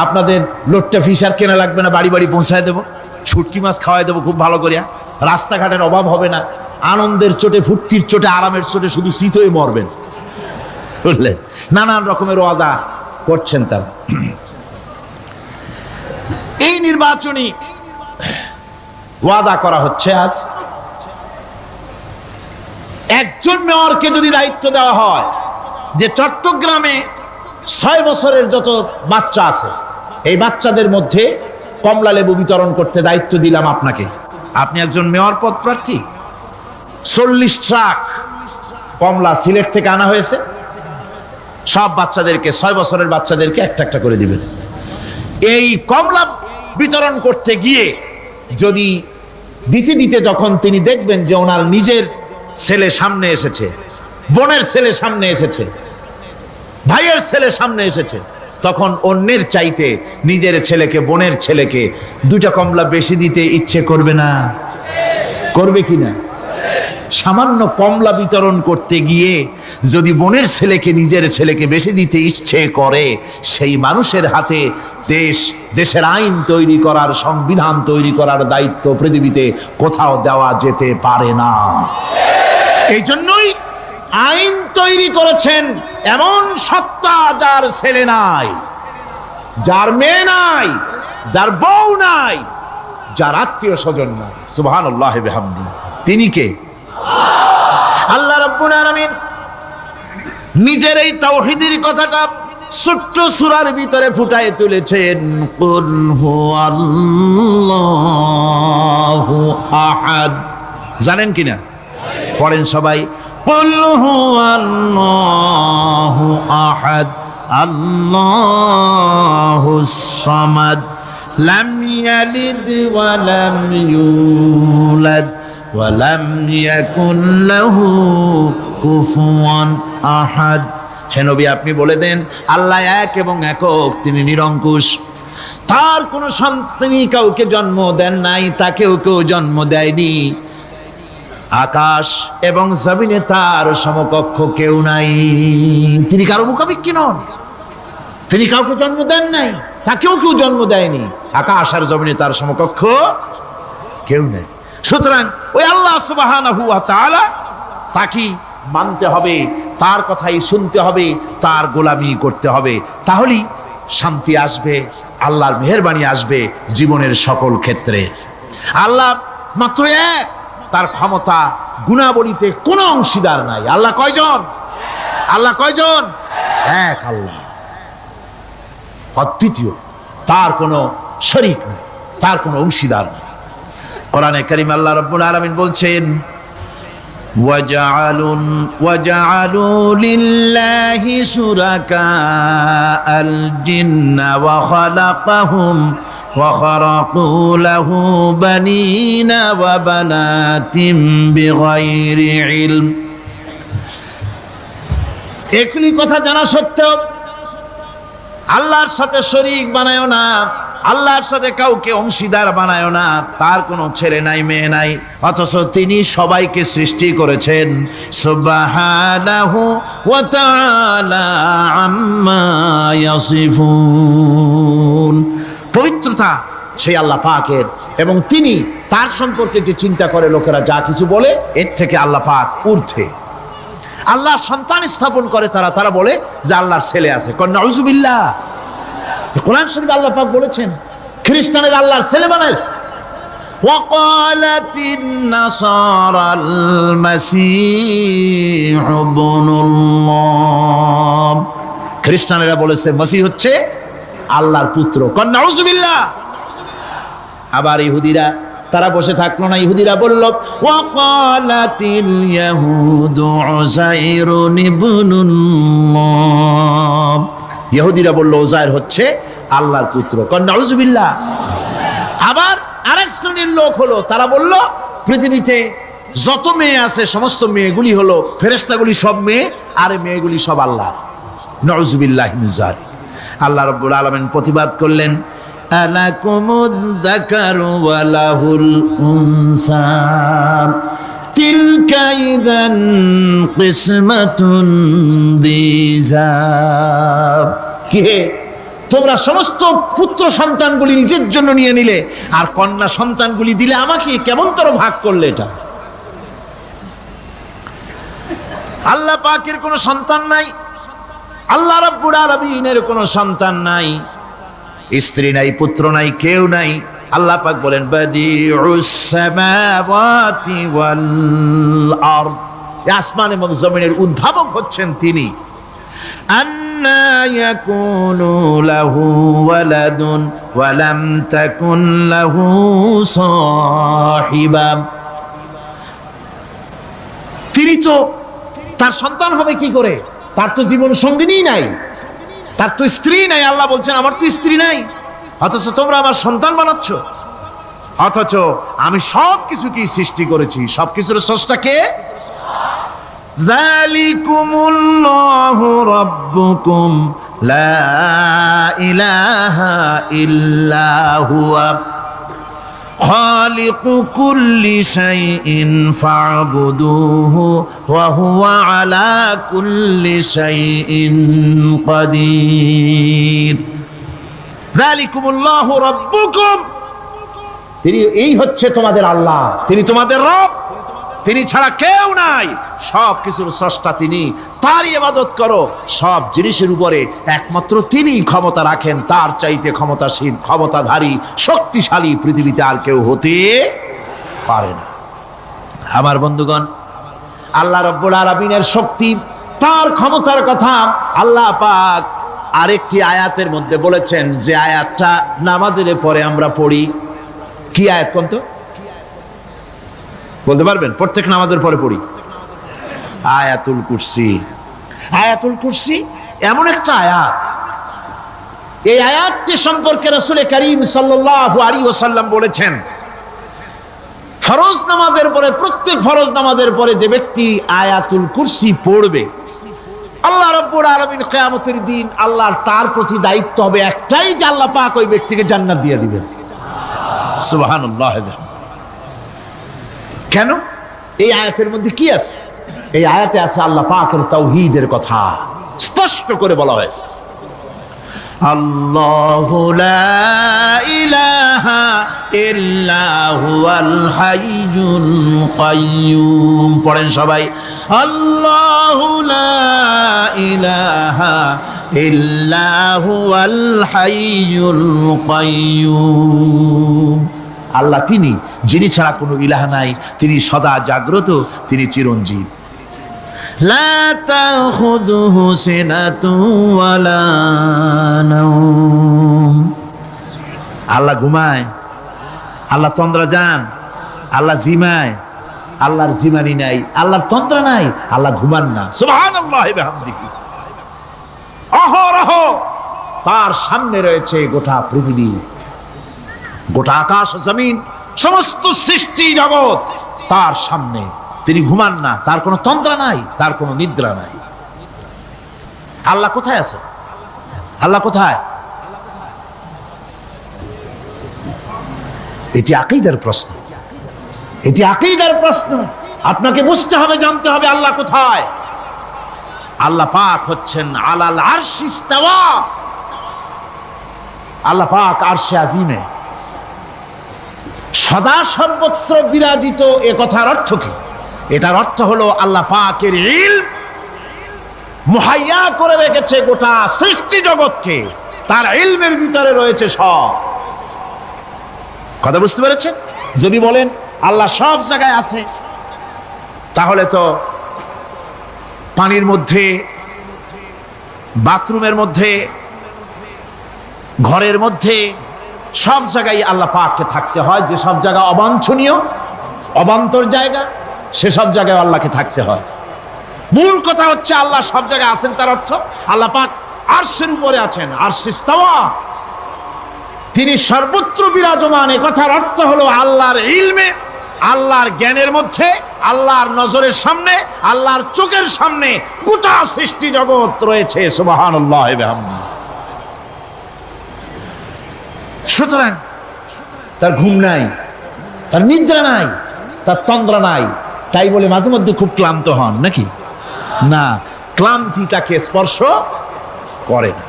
A: আপনাদের লোট্টা ফিশার কেনা লাগবে না, বাড়ি বাড়ি পৌঁছায় দেবো, শুটকি মাছ খাওয়াই দেবো খুব ভালো করিয়া, রাস্তাঘাটের অভাব হবে না, আনন্দের চোটে, ফুর্তির চোটে, আরামের চোটে শুধু শীত হয়ে মরবেন। বুঝলেন? নানান রকমের ওয়াদা করছেন তারা। এই নির্বাচনী ওয়াদা করা হচ্ছে। আজ একজন মেয়রকে যদি দায়িত্ব দেওয়া হয় যে চট্টগ্রামে 6 বছরের যত বাচ্চা আছে, এই বাচ্চাদের মধ্যে কমলা লেবু বিতরণ করতে দায়িত্ব দিলাম আপনাকে, আপনি একজন মেয়র পদ প্রার্থী, 40 ট্রাক কমলা সিলেট থেকে আনা হয়েছে, সব বাচ্চাদেরকে, 6 বছরের বাচ্চাদেরকে একটা একটা করে দিবেন। এই কমলা বিতরণ করতে গিয়ে যদি দিতে দিতে যখন তিনি দেখবেন যে ওনার নিজের ছেলে সামনে এসেছে, বোনের ছেলে সামনে এসেছে, ভাইয়ের ছেলে সামনে এসেছে, তখন অন্যের চাইতে নিজের ছেলেকে, বোনের ছেলেকে 2টা কমলা বেশি দিতে ইচ্ছে করবে না? করবে কিনা? সামান্য কমলা বিতরণ করতে গিয়ে যদি বোনের ছেলেকে, নিজের ছেলেকে বেশি দিতে ইচ্ছে করে, সেই মানুষের হাতে দেশের আইন তৈরি করার, সংবিধান তৈরি করার দায়িত্ব পৃথিবীতে কোথাও দেওয়া যেতে পারে না। এই জন্যই আইন তৈরি করেছেন এমন সত্তা যার ছেলে নাই, যার মেয়ে নাই, যার বউ নাই, যার আত্মীয় স্বজন নাই। সুবহানাল্লাহ ওয়া বিহামদিহি। তিনি কে? আল্লাহ রাব্বুল আলামিন নিজের এই তাওহীদের কথাটা ছোট্ট সূরার ভিতরে ফুটায় তুলেছেন। কুল হুয়াল্লাহু আহাদ। জানেন কিনা? পড়েন সবাই। কুল হুয়াল্লাহু আহাদ আল্লাহুস সামাদ লাম ইয়ালিদ ওয়া লাম ইউলাদ ওয়া লাম ইয়াকুন লাহু কুফুয়ান আহাদ। হে নবী, আপনি বলে দেন আল্লাহ এক এবং একক, তিনি নিরঙ্কুশ, তার কোনো সন্তানই কাউকে জন্ম দেন নাই, তাকেও কেউ জন্ম দেয়নি, আকাশ এবং জমিনে তার সমকক্ষ কেউ নাই, তিনি কারো মুখাপেক্ষী নন, তিনি কাউকে জন্ম দেন নাই, তাকেও কেউ জন্ম দেয়নি, আকাশ আর জমিনে তার সমকক্ষ কেউ নেই। সুতরাং ওই আল্লাহ সুবহানাহু ওয়া তাআলা, তাকে মানতে হবে, তার কথাই শুনতে হবে, তার গোলামি করতে হবে, তাহলেই শান্তি আসবে, আল্লাহর মেহেরবানি আসবে জীবনের সকল ক্ষেত্রে। আল্লাহ মাত্র এক, তার ক্ষমতা গুণাবলীতে কোনো অংশীদার নাই। আল্লাহ কয়জন? আল্লাহ কয়জন? এক আল্লাহ। অদ্বিতীয়, তার কোনো শরীক নেই, তার কোনো অংশীদার নেই। কোরআনে কারীম আল্লাহ রাব্বুল আলামিন বলছেন, وجعلوا لله شركاء الجن وخلقهم وخرقوا له بنين وبنات بغير علم। একই কথা জানা সত্ত্বেও আল্লাহর সাথে শরীক বানায়ো না, আল্লাহর সাথে কাউকে অংশীদার বানায়ো না, তার কোনো ছেলে নাই মেয়ে নাই, অথচ তিনি সবাইকে সৃষ্টি করেছেন। সুবহানাহু ওয়া তাআলা আম্মা ইয়াসিফুন। পবিত্রতা সেই আল্লাহ পাকের, এবং তিনি তার সম্পর্কে যে চিন্তা করে লোকেরা যা কিছু বলে, এর থেকে আল্লাহ পাক ঊর্ধ্বে। আল্লাহর সন্তান স্থাপন করে তারা বলে যে আল্লাহর ছেলে আছে। নাউযুবিল্লাহ। কোরআন শরীফে আল্লাহ পাক বলেছেন খ্রিস্টানের আল্লাহর ছেলে বানাইছে। ওয়াকালাতিন নাসারাল মাসীহ ইবনুল্লাহ। খ্রিস্টানেরা বলেছে মসিহ হচ্ছে আল্লাহর পুত্র। নাউযুবিল্লাহ। আবার ইহুদিরা তারা বসে থাকলো না, ইহুদিরা বলল ওয়াকালাতিল ইয়াহুদু উযাইরুন ইবনুল্লাহ। ইহুদিরা বলল উযাইর হচ্ছে আল্লাহর পুত্র। নাউযুবিল্লাহ। আবার আরেক শ্রেণীর লোক হলো, তারা বলল পৃথিবীতে যত মেয়ে আছে সমস্ত মেয়েগুলি হলো ফেরেশতাগুলি, সব মেয়ে, আর মেয়েগুলি সব আল্লাহ। নাউযুবিল্লাহি মিন যালিক। আল্লাহ রাব্বুল আলামিন প্রতিবাদ করলেন, আলাকুমুয যাকারু ওয়া লাহুল উনসা তিলকা ইযান কিসমাতুন দিযা। কে তোমরা সমস্ত পুত্র সন্তানগুলি নিজের জন্য নিয়ে নিলে, আর কন্যা সন্তানগুলি দিলে আমাকে, কেমন তোর ভাগ করলে এটা? আল্লাহ পাকের কোনো সন্তান নাই, আল্লাহ রাব্বুল আলামিনের কোনো সন্তান নাই, স্ত্রী নাই, পুত্র নাই, কেউ নাই। আল্লাহ পাক বলেন বাদিউস সামাওয়াতি ওয়াল আরদ। আসমান এবং জমিনের উদ্ভাবক হচ্ছেন তিনি। আন্না ইয়াকুনু লাহু ওয়ালাদুন ওয়া লাম তাকুন লাহু সাহিবা। তিনি তো, তার সন্তান হবে কি করে? তার তো জীবন সঙ্গিনী নাই, তার তো স্ত্রী নাই। আল্লাহ বলছেন আমার তো স্ত্রী নাই, অথচ তোমরা আমার সন্তান বানাচ্ছ। অথচ আমি সব কিছুকে সৃষ্টি করেছি। সব কিছুর স্রষ্টা কে? যালিকুমুল্লাহু রাব্বুকুম লা ইলাহা ইল্লা হুয়া খালিকু কুল্লি শাইইন ফা'বুদুহু ওয়া হুয়া আলা কুল্লি শাইইন কাদির। যালিকুমুল্লাহু রাব্বুকুম। তিনি, এই হচ্ছে তোমাদের আল্লাহ, তিনি তোমাদের রব, তিনি ছাড়া কেউ নাই। সব কিছুর স্রষ্টা তিনি, তারই ইবাদত করো। সব জিনিসের উপরে একমাত্র তিনি ক্ষমতা রাখেন, তার চাইতে ক্ষমতাশীল, ক্ষমতাধারী, শক্তিশালী পৃথিবীতে আর কেউ হতে পারে না। আমার বন্ধুগণ, আল্লাহ রাব্বুল আলামিনের শক্তি, তার ক্ষমতার কথা আল্লাহ পাক আরেকটি আয়াতের মধ্যে বলেছেন, যে আয়াতটা নামাজের পরে আমরা পড়ি। কি আয়াত কোন তো? বলতে পারবেন? প্রত্যেক নামাজের পরে পড়ি আয়াতুল কুরসি। আয়াতুল কুরসি এমন একটা আয়াত, এই আয়াতটি সম্পর্কে রাসূল করিম সাল্লাল্লাহু আলাইহি ওয়াসাল্লাম বলেছেন, ফরজ নামাজের পরে, প্রত্যেক ফরজ নামাজের পরে যে ব্যক্তি আয়াতুল কুরসি পড়বে, আল্লাহ রাব্বুল আলামিন কিয়ামতের দিন আল্লাহর তার প্রতি দায়িত্ব হবে একটাই, যে আল্লাহ পাক ওই ব্যক্তিকে জান্নাত দিয়ে দিবেন। সুবহানাল্লাহ। কেন? এই আয়াতের মধ্যে কি আছে? এই আয়াতে আছে আল্লাহ পাকের তাওহীদের কথা স্পষ্ট করে বলা হয়েছে। আল্লাহু লা ইলাহা ইল্লা হুয়াল হাইয়ুল কাইয়্যুম। পড়েন সবাই, আল্লাহু লা ইলাহা ইল্লা হুয়াল হাইয়ুল কাইয়্যুম। আল্লাহ তিনি, যিনি ছাড়া কোনো ইলাহ নাই, তিনি সদা জাগ্রত, তিনি চিরঞ্জীব। লা তাখুযুহু সিনাতুন ওয়ালা নাওম। আল্লাহ ঘুমায়, আল্লাহ তন্দ্রা যান, আল্লাহ জিমায়, আল্লাহর জিমানি নাই, আল্লাহর তন্দ্রা নাই, আল্লাহ ঘুমান না। সুবহানাল্লাহি ওয়া বিহামদিহি। অহরহ তার সামনে রয়েছে গোটা পৃথিবী, গোটা আকাশ জমিন, সমস্ত সৃষ্টি জগৎ তার সামনে। তিনি ঘুমান না, তার কোনো তন্দ্রা নাই, তার কোনো নিদ্রা নাই। আল্লাহ কোথায় আছে? আল্লাহ কোথায়? এটি আকীদার প্রশ্ন, এটি আকীদার প্রশ্ন। আপনাকে বুঝতে হবে, জানতে হবে আল্লাহ কোথায়। আল্লাহ পাক হচ্ছেন আলাল আরশি ইস্তাওয়া। আল্লাহ পাক আরশে আজিমে সদা সর্বত্র বিরাজিত। এ কথার অর্থ কি? এটার অর্থ হলো আল্লাহ পাকের ইলম মুহাইয়া করে রেখেছে গোটা সৃষ্টি জগৎকে, তার ইলমের ভিতরে রয়েছে সব। কথা বুঝতে পেরেছেন? যদি বলেন আল্লাহ সব জায়গায় আছে, তাহলে তো পানির মধ্যে, বাথরুমের মধ্যে, ঘরের মধ্যে, সব জায়গায় আল্লাহ পাককে থাকতে হয়। যে সব জায়গা অবাঞ্ছনীয়, অবান্তর জায়গা, সেসব জায়গায় আল্লাহকে থাকতে হয়। মূল কথা হচ্ছে আল্লাহ সব জায়গায় আছেন, তার অর্থ আল্লাহ পাক আরশের উপরে আছেন, আরশে ইস্তাওয়া। তিনি সর্বত্র বিরাজমান। এ কথার অর্থ হলো আল্লাহর ইলমে, আল্লাহর জ্ঞানের মধ্যে, আল্লাহর নজরের সামনে, আল্লাহর চোখের সামনে গোটা সৃষ্টি জগৎ রয়েছে। সুবহানাল্লাহি ওয়া বিহামদিহি। সুতরাং তার ঘুম নাই, তার নিদ্রা নাই, তার তন্দ্রা নাই। তাই বলে মাঝে মধ্যে খুব ক্লান্ত হন নাকি? না, ক্লান্তি তাকে স্পর্শ করে না।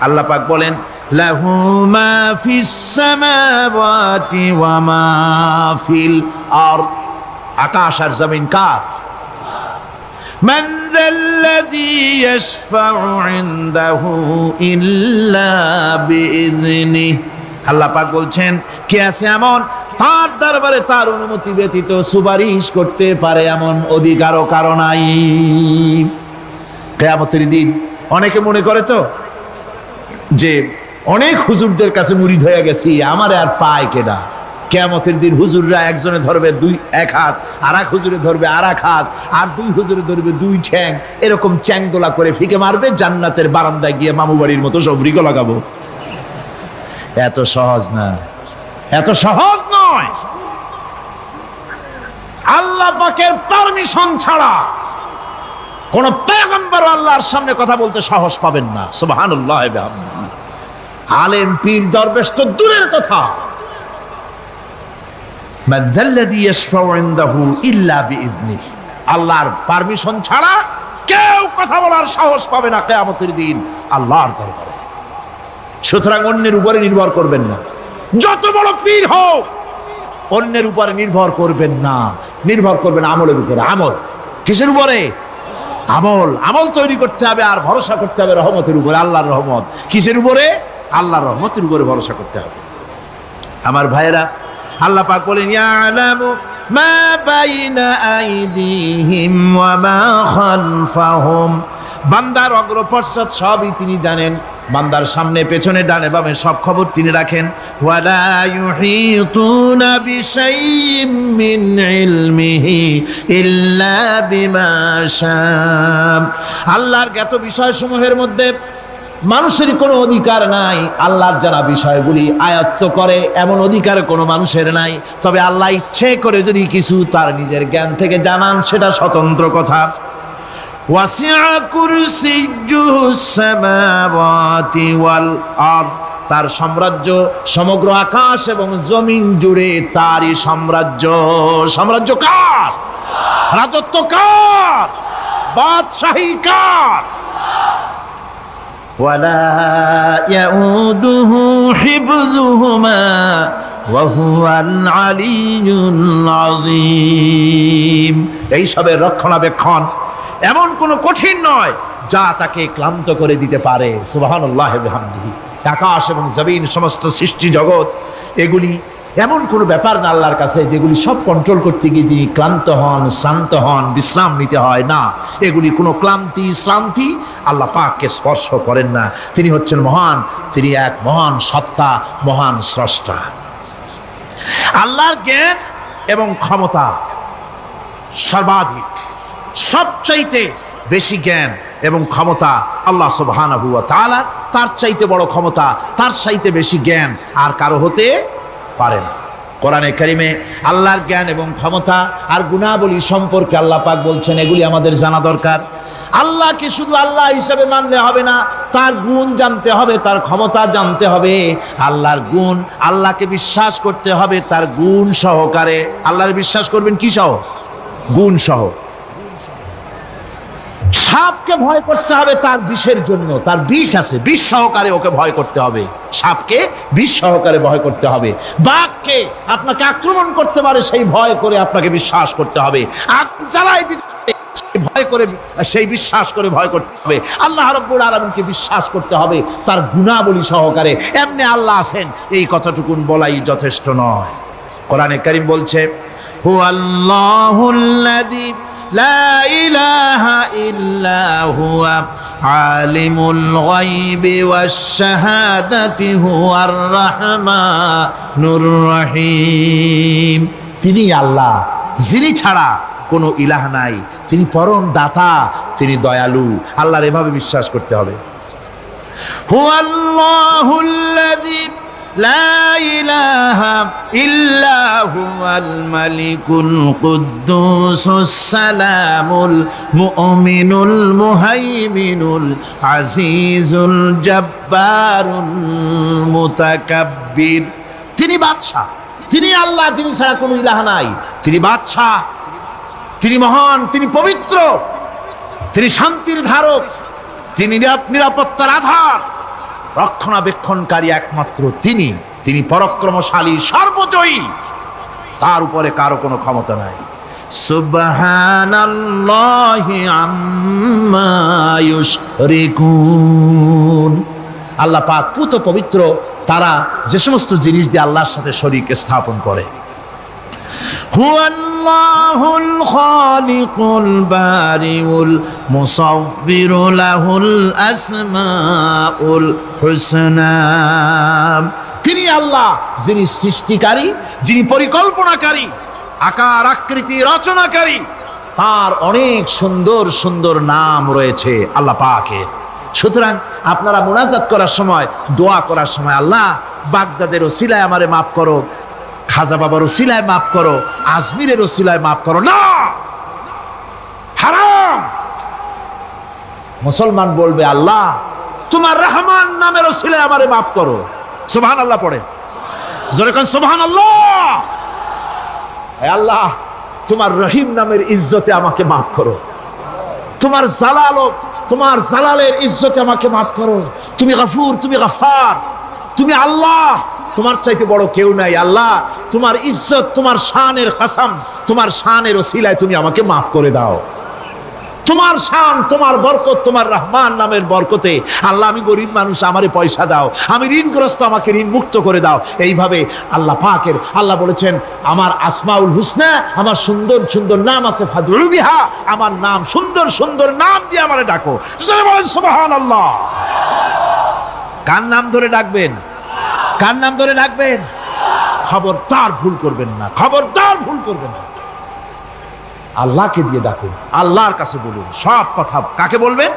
A: আল্লাহ পাক বলেন লাহু মা ফিস সামাওয়াতি ওয়া মা ফিল আরদ। আকাশ আর জমিন কার? মান যাল্লাযী ইয়াশফাউ ইনদাহু ইল্লা বিইযনিহি। আল্লাহ পাক বলছেন, কে আছে এমন তার দরবারে তার অনুমতি ব্যতীত সুপারিশ করতে পারে এমন অধিকারও কারো নাই। কিয়ামতের দিন অনেকে মনে করে তো যে অনেক হুজুরদের কাছে মুরিদ হয়ে গেছি, আমারে আর পায় কেডা। কিয়ামতের দিন হুজুররা একজনে ধরবে এক হাত, আর এক হুজুরে ধরবে আর এক হাত, আর দুই হুজুরে ধরবে দুই ঠ্যাং, এরকম চ্যাংদোলা করে ফিকে মারবে, জান্নাতের বারান্দায় গিয়ে মামু বাড়ির মতো সব রিগো লাগাবো। এত সহজ না, এত সহজ নয়। আল্লাহ পাকের পারমিশন ছাড়া কোন পয়গম্বর আল্লাহর সামনে কথা বলতে সাহস পাবেন না। সুবহানাল্লাহি ওয়া বিহামদিহি। আলেম পীর দরবেশ তো দূরের কথা, মান যাল্লাযী ইয়াশফাউ ইনদাহু ইল্লা বিইজনিহি। আল্লাহর পারমিশন ছাড়া কেউ কথা বলার সাহস পাবে না কিয়ামতের দিন আল্লাহর দরবারে। সুতরাং অন্যের উপরে নির্ভর করবেন না, যত বড় পীর হোক অন্যের উপরে নির্ভর করবেন না, নির্ভর করবেন আমলের উপরে। আমল কিসের উপরে? আমল। আমল তৈরি করতে হবে আর ভরসা করতে হবে রহমতের উপরে, আল্লাহর রহমত। কিসের উপরে? আল্লাহর রহমতের উপরে ভরসা করতে হবে। আমার ভাইয়েরা, আল্লাহ পাক বলেন ইয়ালামু মা বাইনা আইদিহিম ওয়া মা খালফাহুম। বান্দার অগ্রপশ্চাৎ সবই তিনি জানেন, বান্দার সামনে পেছনে ডানে বামে সব খবর তিনি রাখেন। ওয়ালা ইউহিতুনা বিশাইইম মিন ইলমিহি ইল্লা বিমা শাআ। আল্লাহর জ্ঞাত বিষয়সমূহের মধ্যে মানুষের কোনো অধিকার নাই। আল্লাহর জানা বিষয়গুলি আয়ত্ত করে এমন অধিকার কোনো মানুষের নাই। তবে আল্লাহ ইচ্ছে করে যদি কিছু তার নিজের জ্ঞান থেকে জানান, সেটা স্বতন্ত্র কথা। ওয়াসিআ কুরসিয়্যুহুস সামাওয়াতি ওয়াল আরদ। তার সাম্রাজ্য সমগ্র আকাশ এবং জমিন জুড়ে তারই সাম্রাজ্য। সাম্রাজ্য কার? রাজত্ব কার? বাদশাহী কার? ওয়ালা ইয়াউদুহু হিফযুহুমা ওয়া হুয়াল আলিয়্যুল আযীম। এই সবের রক্ষণাবেক্ষণ এমন কোনো কঠিন নয় যা তাকে ক্লান্ত করে দিতে পারে। সুবহানাল্লাহি ওয়া বিহামদিহি। আকাশ এবং জমিন, সমস্ত সৃষ্টি জগৎ, এগুলি
B: এমন কোনো ব্যাপার না আল্লাহর কাছে যেগুলি সব কন্ট্রোল করতে গিয়ে তিনি ক্লান্ত হন, শ্রান্ত হন, বিশ্রাম নিতে হয় না। এগুলি কোনো ক্লান্তি শ্রান্তি আল্লাহ পাককে স্পর্শ করেন না। তিনি হচ্ছেন মহান, তিনি এক মহান সত্তা, মহান স্রষ্টা। আল্লাহর জ্ঞান এবং ক্ষমতা সর্বাধিক, সবচাইতে বেশি জ্ঞান এবং ক্ষমতা আল্লাহ সুবহানাহু ওয়া তাআলা। তার চাইতে বড় ক্ষমতা, তার চাইতে বেশি জ্ঞান আর কারো হতে পারে না। কোরআনে কারিমে আল্লাহর জ্ঞান এবং ক্ষমতা আর গুণাবলী সম্পর্কে আল্লাহ পাক বলছেন, এগুলি আমাদের জানা দরকার। আল্লাহকে শুধু আল্লাহ হিসেবে মানলে হবে না, তার গুণ জানতে হবে, তার ক্ষমতা জানতে হবে। আল্লাহর গুণ, আল্লাহকে বিশ্বাস করতে হবে তার গুণ সহকারে। আল্লাহর বিশ্বাস করবেন কি সহ? গুণ সহ। সাপকে ভয় করতে হবে তার বিষের জন্য, তার বিষ আছে, বিষ সহকারে ওকে ভয় করতে হবে। সাপকে বিষ সহকারে ভয় করতে হবে। বাঘকে আপনাকে আক্রমণ করতে পারে সেই ভয় করে আপনাকে বিশ্বাস করতে হবে। জ্বালাই দিতে ভয় করে, সেই বিশ্বাস করে ভয় করতে হবে। আল্লাহ রাব্বুল আলামিনকে বিশ্বাস করতে হবে তার গুণাবলী সহকারে। এমনি আল্লাহ আছেন এই কথাটুকুন বলাই যথেষ্ট নয়। কোরআনে কারীম বলছে, হুয়াল্লাহুল্লাযী লা ইলাহা ইল্লা হুয়া আলিমুল গায়বি ওয়াশ শাহাদাতি হুয়ার রাহমানুর রহিম। তিনি আল্লাহ, যিনি ছাড়া কোনো ইলাহ নাই, তিনি পরম দাতা, তিনি দয়ালু। আল্লাহর এভাবে বিশ্বাস করতে হবে। হুয়াল্লাহুল্লাযী লা ইলাহা ইল্লা হুয়াল মালিকুল কুদ্দুসুস সালামুল মুমিনুল মুহাইমিনুল আজিজুল জব্বারুল মুতাকাব্বির। তিনি বাদশা, তিনি আল্লাহ, যিনি ছাড়া কোনো ইলাহ নাই। তিনি বাদশা, তিনি মহান, তিনি পবিত্র, তিনি শান্তির ধারক, তিনি নিরাপত্তার আধার, রক্ষণাবেক্ষণকারী একমাত্র তিনি। তিনি পরাক্রমশালী, সর্বজয়ী, তার উপরে কারো কোনো ক্ষমতা নাই। সুবহানাল্লাহি আম্মা ইউশরিকুন। আল্লাহ পাক পুত পবিত্র তারা যে সমস্ত জিনিস দিয়ে আল্লাহর সাথে শরীক স্থাপন করে। হুয়াল্লাহুল খালিকুল বারিউল মুসাউবিরু লাহুল আসমাউল হুসনা। তিনি আল্লাহ, যিনি সৃষ্টিকারী, যিনি পরিকল্পনাকারী, আকার আকৃতি রচনাকারী। তার অনেক সুন্দর সুন্দর নাম রয়েছে আল্লাহ পাকের। সুতরাং আপনারা মুনাজাত করার সময়, দোয়া করার সময়, আল্লাহ বাগদাদের ওসিলায় আমারে মাফ করো, খাজা বাবার ওসিলায় মাফ করো, আজমিরের ওসিলায় মাফ করো না, হারাম। মুসলমান বলবে, আল্লাহ তোমার রহমান নামের ওসিলায় আমারে মাফ করো। সুবহানাল্লাহ পড়ে, জোরে কোন সুবহানাল্লাহ। আল্লাহ তোমার রহিম নামের ইজ্জতে আমাকে মাফ করো, তোমার তোমার জালালের ইজ্জতে আমাকে মাফ করো। তুমি গফুর, তুমি গফার, তুমি আল্লাহ, তোমার চাইতে বড় কেউ নাই। আল্লাহ তোমার ইজ্জত, তোমার শানের কসম, তোমার শানের ওসিলায় তুমি আমাকে মাফ করে দাও। তোমার শান, তোমার বরকত, তোমার রহমান নামের বরকতে আল্লাহ আমি গরিব মানুষ, আমারে পয়সা দাও, আমি ঋণগ্রস্ত, আমাকে ঋণ মুক্ত করে দাও। এইভাবে আল্লাহ পাকের, আল্লাহ বলেছেন আমার আসমাউল হুসনা, আমার সুন্দর সুন্দর নাম আছে, ফাদউ বিহা, আমার নাম সুন্দর সুন্দর নাম দিয়ে আমারে ডাকো। সুবহানাল্লাহ। কার নাম ধরে ডাকবেন? কার নাম ধরে ডাকবেন? খবরদার ভুল করবেন না, খবরদার ভুল করবেন না। আল্লাহকে দিয়ে ডাকুন, আল্লাহর কাছে বলুন সব কথা। কাকে বলবেন?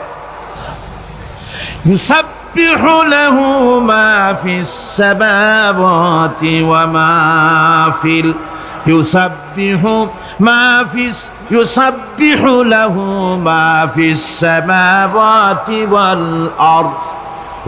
B: ইউসাব্বিহু লাহু মা ফিস সামাওয়াতি ওয়া মা ফিল ইউসাব্বিহু লাহু মা ফিস সামাওয়াতি ওয়াল আরদ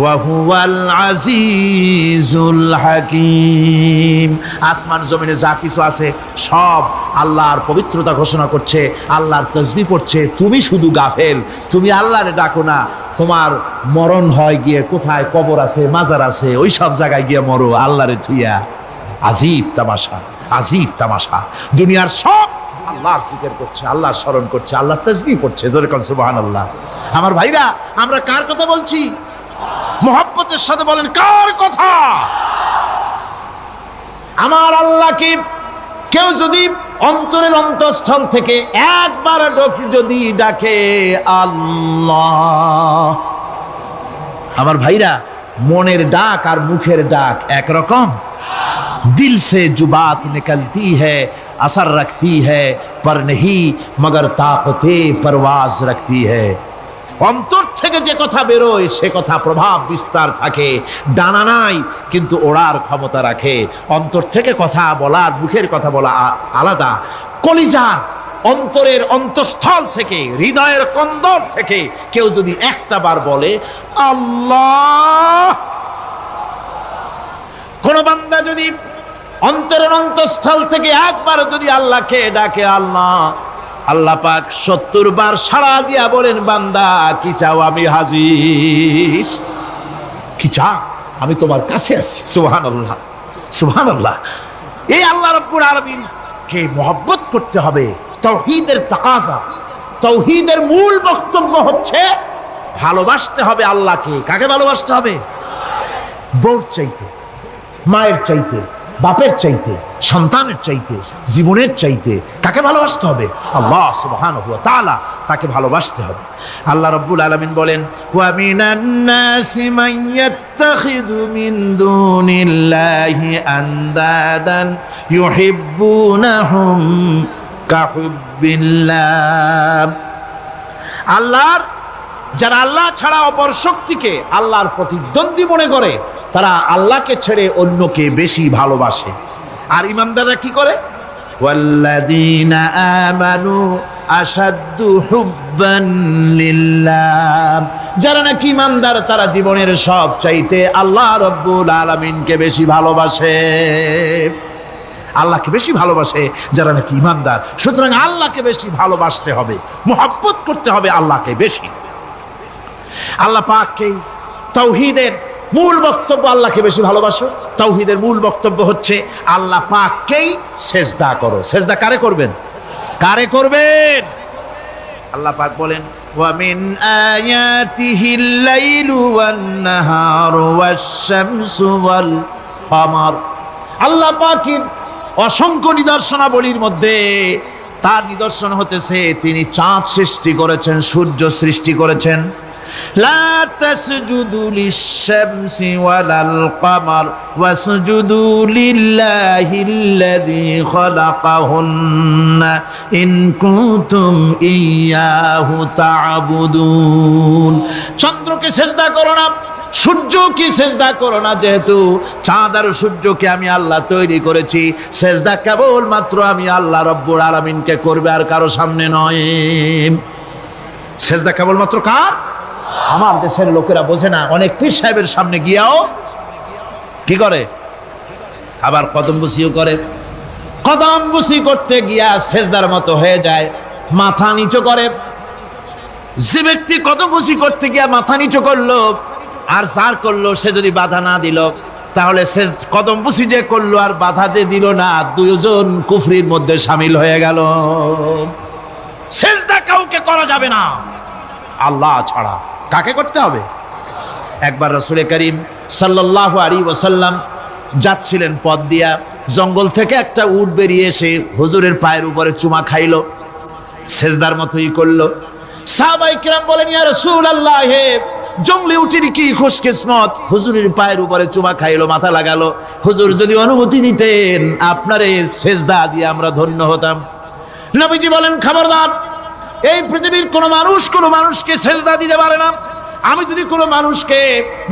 B: ওয়া হুয়াল আজিজুল হাকীম। আসমান জমিনে যা কিছু আছে সব আল্লাহর পবিত্রতা ঘোষণা করছে, আল্লাহর তাসবিহ পড়ছে। তুমি শুধু গাফেল, তুমি আল্লাহরে ডাকো না। তোমার মরণ হয় গিয়ে কোথায় কবর আছে, মাজার আছে, ওই সব জায়গায় গিয়ে মরো আল্লাহরে থুইয়া। আজীব তামাশা, আজীব তামাশা। দুনিয়ার সব আল্লাহর জিকির করছে, আল্লাহর স্মরণ করছে, আল্লাহর তাসবিহ পড়ছে। জোরে কোন সুবহানাল্লাহ। আমার ভাইরা, আমরা কার কথা বলছি? মুহাব্বতের সাথে বলেন, কার কথা? আমার আল্লাহকে কেউ যদি অন্তরের অন্তঃস্থল থেকে একবার যদি ডাকে আল্লাহ, আমার ভাইরা, মনের ডাক আর মুখের ডাক একরকম? दिल से जो बात निकलती है असर रखती है पर नहीं मगर ताकते परवाज रखती है। অন্তর থেকে যে কথা বেরোয় সে কথা প্রভাব বিস্তার থাকে, ডানা নাই কিন্তু ওড়ার ক্ষমতা রাখে। অন্তর থেকে কথা বলা, মুখের কথা বলা আলাদা। কলিজার অন্তরের অন্তঃস্থল থেকে, হৃদয়ের কন্দর থেকে কেউ যদি একটা বার বলে আল্লাহ, কোন বান্দা যদি অন্তরের অন্তঃস্থল থেকে একবার যদি আল্লাহকে ডাকে আল্লাহ, আল্লাহ পাক 70 বার সাড়া দিয়া বলেন বান্দা কি চাও, আমি হাজির। কি চাও? আমি তোমার কাছে আছি। সুবহানাল্লাহ, সুবহানাল্লাহ। এই আল্লাহ রাব্বুল আলামিন কে মহব্বত করতে হবে। তাওহীদের তাকাজা, তাওহীদের মূল বক্তব্য হচ্ছে ভালোবাসতে হবে আল্লাহকে। কাকে ভালোবাসতে হবে? বউর চাইতে, মায়ের চাইতে, বাপের চাইতে, সন্তানের চাইতে, জীবনের চাইতে কাকে ভালোবাসতে হবে? আল্লাহ সুবহানাহু ওয়া তাআলা, তাকে ভালোবাসতে হবে। আল্লাহ রাব্বুল আলামিন বলেন ওয়া মিনান নাসি মান ইয়াত্তাখিযু মিন দুনিল্লাহি আনদাদান ইউহিব্বুনাহুম কাহুব্বিল্লাহ। আল্লাহর যারা আল্লাহ ছাড়া অপর শক্তিকে আল্লাহর প্রতিদ্বন্দ্বী মনে করে তারা আল্লাহকে ছেড়ে অন্যকে বেশি ভালোবাসে। আর ইমানদাররা কি করে? ওয়াল্লাযীনা আমানু আশাদ্দু হুব্বান লিল্লাহ। যারা নাকি ইমানদার তারা জীবনের সব চাইতে আল্লাহ রাব্বুল আলামিনকে বেশি ভালোবাসে, আল্লাহকে বেশি ভালোবাসে যারা নাকি ইমানদার। সুতরাং আল্লাহকে বেশি ভালোবাসতে হবে, মুহাব্বত করতে হবে আল্লাহকে বেশি। আল্লাহ পাককে তাওহীদের মূল বক্তব্য আল্লাহকে বেশি ভালোবাসো। তাওহীদের মূল বক্তব্য হচ্ছে আল্লাহ পাককেই সেজদা করো। সেজদা কারে করবেন? কারে করবেন? আল্লাহ পাক বলেন ওয়া মিন আয়াতিহিল লাইলু ওয়ান নাহারু ওয়াশ-শামসু ওয়াল কমার। আল্লাহ পাকের অসংখ্য নিদর্শনাবলীর মধ্যে তার নিদর্শন হতেছে তিনি চাঁদ সৃষ্টি করেছেন, সূর্য সৃষ্টি করেছেন। লা তাসজুদু লিশ-শামসি ওয়ালাল কমার ওয়াসজুদু লিল্লাহিল্লাযী খালাকাহুন্না ইন কুনতুম ইয়্যাহু তা'বুদুন। চন্দ্রকে সেজদা করো না, সূর্যকে সেজদা করো না, যেহেতু চাঁদ আর সূর্যকে আমি আল্লাহ তৈরি করেছি। সেজদা কেবল মাত্র আমি আল্লাহ রব্বুল আলামিনকে করবে, আর কারো সামনে নয়। সেজদা কেবল মাত্র কার? আমার দেশের লোকেরা বোঝে না, অনেক পীর সাহেবের সামনে গিয়াও কি করে? আবার কদম বুসিও করে। কদম বুসি করতে গিয়া সেজদার মতো হয়ে যায়, মাথা নিচু করে। যে ব্যক্তি কদম বুসি করতে গিয়া মাথা নিচু করলো আর যার করলো সে যদি বাধা না দিল, তাহলে সে কদম বুসি যে করলো আর বাধা যে দিল না, দুইজন কুফরির মধ্যে শামিল হয়ে গেল। সেজদা কাউকে করা যাবে না আল্লাহ ছাড়া। কাকে করতে হবে? একবার রাসূল করিম সাল্লাল্লাহু আলাইহি ওয়াসাল্লাম যাচ্ছিলেন পথ দিয়া, জঙ্গল থেকে একটা উট বেরিয়ে এসে হুজুরের পায়ের উপরে চুমা খাইলো, সেজদার মতোই করলো। সাহাবায়ে কিরাম বলেন ইয়া রাসূলুল্লাহ, হে জঙ্গলি উটের কি খুশকিসমত, হুজুরের পায়ের উপরে চুমা খাইলো, মাথা লাগালো। হুজুর যদি অনুমতি দিতেন আপনার এই সেজদা দিয়ে আমরা ধন্য হতাম। নবীজি বলেন খবরদার, এই পৃথিবীর কোন মানুষ কোন মানুষকে সেজদা দিতে পারে না। আমি যদি কোনো মানুষকে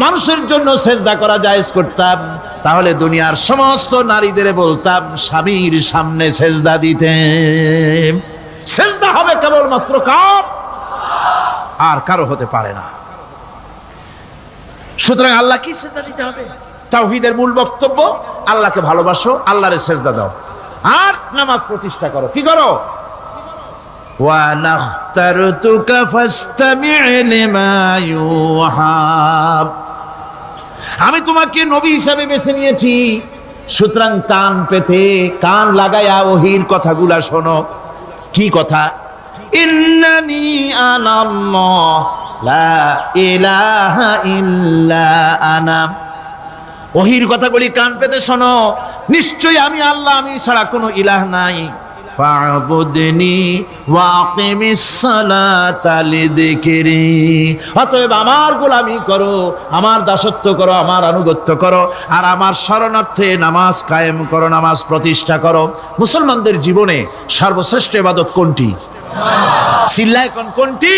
B: মানুষের জন্য সেজদা করা জায়েজ করতাম, তাহলে দুনিয়ার সমস্ত নারীদের বলতাম স্বামীর সামনে সেজদা দিতে। সেজদা হবে কেবলমাত্র কার? আর কারো হতে পারে না। সুতরাং আল্লাহ কি সেজদা দিতে হবে? তাওহীদের মূল বক্তব্য আল্লাহকে ভালোবাসো, আল্লাহরে সেজদা দাও, আর নামাজ প্রতিষ্ঠা করো। কি করো? وَأَنَا اخْتَرْتُكَ فَاسْتَمِعْ لِمَا يُوحَى। আমি তোমাকে নবী হিসাবে বেছে নিয়েছি, সুতরাং কান পেতে কান লাগায়া ওহির কথাগুলা শোনো। কি কথা? ইন্নানি আনাল্লাহ লা ইলাহা ইল্লা আনা
A: ওহির কথাগুলি কান পেতে শোনো, নিশ্চয়ই আমি আল্লাহ, আমি ছাড়া কোনো ইলাহ নাই। ফা'বুদনি ওয়াকিমিস সালাতা লিযিকরি, অতএব আমার গোলামি করো, আমার দাসত্ব করো, আমার আনুগত্য করো, আর আমার শরণার্থে নামাজ কায়েম করো, নামাজ প্রতিষ্ঠা করো। মুসলমানদের জীবনে সর্বশ্রেষ্ঠ ইবাদত কোনটি? চিল্লায় কোনটি?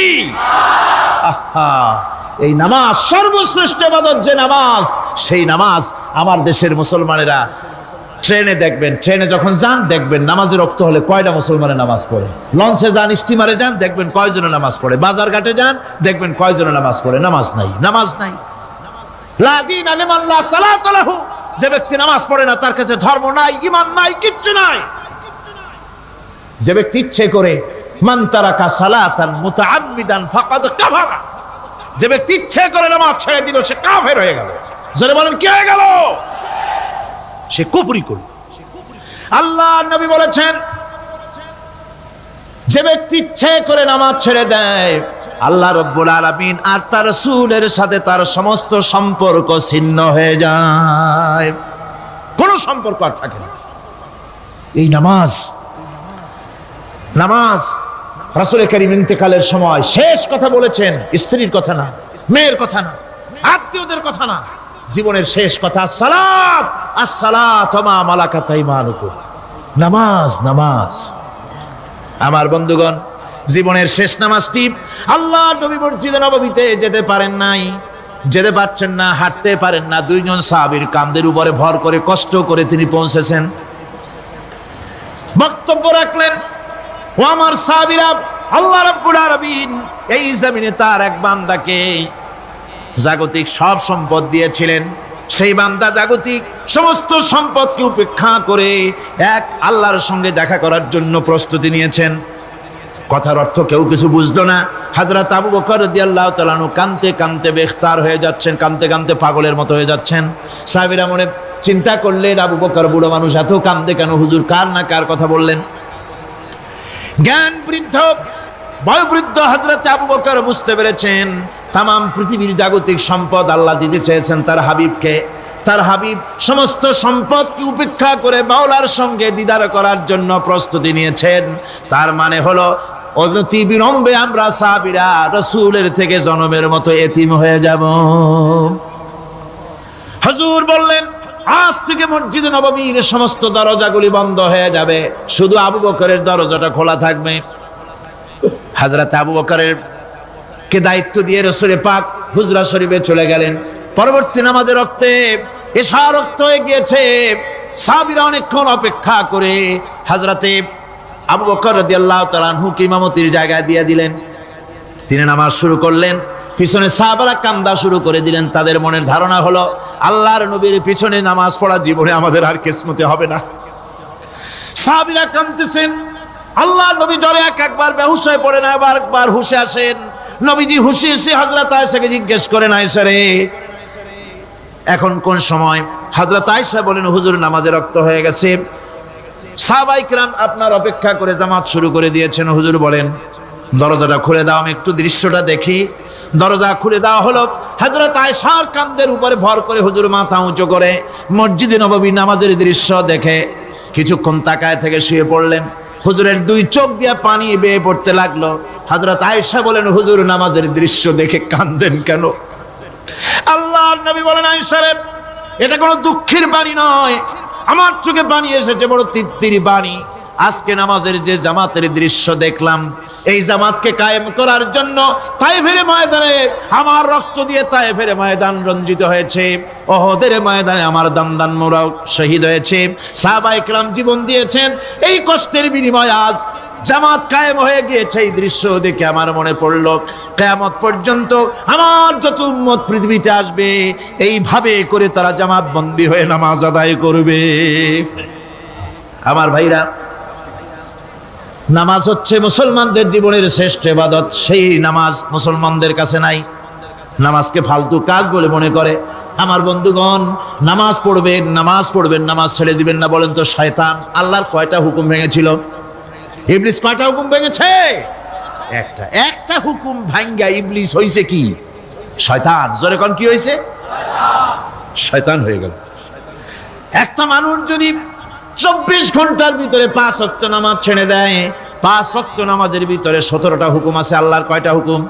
A: আহা, এই নামাজ সর্বশ্রেষ্ঠ ইবাদত যে নামাজ, সেই নামাজ আমার দেশের মুসলমানেরা ট্রেনে দেখবেন, ট্রেনে যখন যান দেখবেন নামাজের রক্ত হলে কয়টা মুসলমানের নামাজ পড়ে। লঞ্চে যান, স্টিমারে যান, দেখবেন কয়জনে নামাজ পড়ে। বাজার ঘাটে যান, দেখবেন কয়জনে নামাজ পড়ে। নামাজ নাই, নামাজ নাই। লা দীনা লিমান লা সালাতা লাহু, যে ব্যক্তি নামাজ পড়ে না তার কাছে ধর্ম নাই, ঈমান নাই, কিচ্ছু নাই। যে ব্যক্তি ইচ্ছে করে মান তারাকা সালাতান মুতাআম্মিদান ফাকাদ কাফারা, যে ব্যক্তি ইচ্ছে করে নামাজ ছেড়ে দিল সে কাফের হয়ে গেল। জোরে বলেন কি হয়ে গেল? সে কুফরি করল। আল্লাহ নবী বলেছেন, যে ব্যক্তি ইচ্ছে করে নামাজ ছেড়ে দেয়, আল্লাহ রাব্বুল আলামিন আর তার রাসূলের সাথে তার সমস্ত সম্পর্ক ছিন্ন হয়ে যায়, কোনো সম্পর্ক আর থাকে না। এই নামাজ, নামাজ রাসূল কারীম ইন্তেকালের সময় শেষ কথা বলেছেন, স্ত্রীর কথা না, মেয়ের কথা না, আত্মীয়দের কথা না, জীবনের শেষ কথা সালাত, আসসালাতু ওয়া মা মালাকাত আইমানুকুম, নামাজ, নামাজ। আমার বন্ধুগণ, জীবনের শেষ নামাজটি আল্লাহ নবী মসজিদে নববীতে যেতে পারেন নাই, যেতে পারছেন না, হাঁটতে পারেন না। দুইজন সাহাবীর কাঁধের উপরে ভর করে কষ্ট করে তিনি পৌঁছেছেন, বক্তব্য রাখলেন, ও আমার সাহাবীরা, আল্লাহ রাব্বুল আলামিন এই জমিনে তার এক বান্দাকে জাগতিক সব সম্পদ দিয়েছিলেন। সেই বান্দা জাগতিক সমস্ত সম্পদকে উপেক্ষা করে এক আল্লাহর সঙ্গে দেখা করার জন্য প্রস্তুতি নিয়েছেন। কথার অর্থ কেউ কিছু বুঝলো না। হযরত আবু বকর রাদিয়াল্লাহু তাআলা আনহু কাঁদতে কাঁদতে বেখতার হয়ে যাচ্ছেন, কাঁদতে কাঁদতে পাগলের মতো হয়ে যাচ্ছেন। সাহাবীরা মনে চিন্তা করলেন, আবু বকর বুড়ো মানুষ, এত কাঁদে কেন? হুজুর কার না কার কথা বললেন? জ্ঞান বৃদ্ধ, বয়োবৃদ্ধ হযরত আবু বকর বুঝতে পেরেছেন তামাম পৃথিবীর জাগতিক সম্পদ আল্লাহ দিতে চেয়েছেন তার হাবিবকে। তার হাবিব সমস্ত সম্পদকে উপেক্ষা করে মাওলার সঙ্গে দিদার করার জন্য প্রস্তুতি নিয়েছেন। তার মানে হলো অতি বিলম্বে আমরা সাহাবীরা রাসূলের থেকে জনমের মতো এতিম হয়ে যাব। হুজুর বললেন, আজ থেকে মসজিদে নববীর সমস্ত দরজাগুলি বন্ধ হয়ে যাবে, শুধু আবু বকরের দরজাটা খোলা থাকবে। হযরত আবু বকরের কে দায়িত্ব দিয়ে রাসূল পাক হুজরা শরীফে চলে গেলেন। পরবর্তী নামাজের রক্তে এশা রক্ত হয়ে গিয়েছে। সাহাবীরা অনেকক্ষণ অপেক্ষা করে হযরতে আবু বকর রাদিয়াল্লাহু তাআলা আনহুকে ইমামতির জায়গায় দিয়ে দিলেন। তিনি নামাজ শুরু করলেন, পিছনে সাহাবারা কান্দা শুরু করে দিলেন। তাদের মনের ধারণা হলো আল্লাহর নবীর পিছনে নামাজ পড়া জীবনে আমাদের আর কিসমতে হবে না। সাহাবীরা কাঁদতেছেন, আল্লাহর নবী জ্বরে একবার বেহুশ হয়ে পড়েন, আবার একবার হুশে আসেন। নবীজি হুশে এসে হযরত আয়েশাকে জিজ্ঞেস করেন, আয়েশা রে, এখন কোন সময়? হযরত আয়েশা বলেন, হুজুর নামাজের রক্ত হয়ে গেছে, সাহাবায়ে কিরাম আপনার অপেক্ষা করে জামাত শুরু করে দিয়েছেন। হুজুর বলেন, দরজাটা খুলে দাও, আমি একটু দৃশ্যটা দেখি। দরজা খুলে দেওয়া হলো। হযরত আয়েশার কাঁধের উপরে ভর করে হুজুর মাথা উঁচু করে মসজিদে নববী নামাজের দৃশ্য দেখে কিছুক্ষণ তাকায় থেকে শুয়ে পড়লেন। হুজুরের দুই চোখ দিয়ে পানি বেয়ে পড়তে লাগলো। হযরত আয়েশা বলেন, হুজুর নামাজের দৃশ্য দেখে কাঁদেন কেন? আল্লাহর নবী বলেন, আয়েশা রে, এটা কোনো দুঃখের বাণী নয়, আমার চোখে পানি এসেছে বড় তৃপ্তির বাণী। আজকে নামাজের যে জামাতের দৃশ্য দেখলাম, এই জামাতকে কায়েম করার জন্য তায়েফের ময়দানে আমার রক্ত দিয়ে তায়েফের ময়দান রঞ্জিত হয়েছে, ওহদের ময়দানে আমার দান্দান মোরা শহীদ হয়েছে, সাহাবায়ে কিরাম জীবন দিয়েছেন। এই কষ্টের বিনিময়ে আজ জামাত কায়েম হয়ে গিয়েছে। এই দৃশ্য দেখে আমার মনে পড়লো, কিয়ামত পর্যন্ত আমার যত উম্মত পৃথিবীতে আসবে এইভাবে করে তারা জামাত বন্দী হয়ে নামাজ আদায় করবে। আমার ভাইরা, নামাজ হচ্ছে মুসলমানদের জীবনের শ্রেষ্ঠ ইবাদত। সেই নামাজ মুসলমানদের কাছে নাই, নামাজকে ফালতু কাজ বলে মনে করে। আমার বন্ধুগণ, নামাজ পড়বেন, নামাজ পড়বেন, নামাজ ছেড়ে দিবেন না, বলেন তো শয়তান আল্লাহর কয়টা হুকুম ভেঙেছিল? ইবলিস কয়টা হুকুম ভেঙেছে? একটা। একটা হুকুম ভাঙ্গা ইবলিস হইছে কি? শয়তান। জোরে কোন কি হইছে? শয়তান হয়ে গেল। একটা মানুষ যদি 24 ঘন্টার ভিতরে 5 ওয়াক্ত নামাজ ছেড়ে দেয়, 5 ওয়াক্ত নামাজের ভিতরে 17টা হুকুম আছে। আল্লাহর কয়টা হুকুম?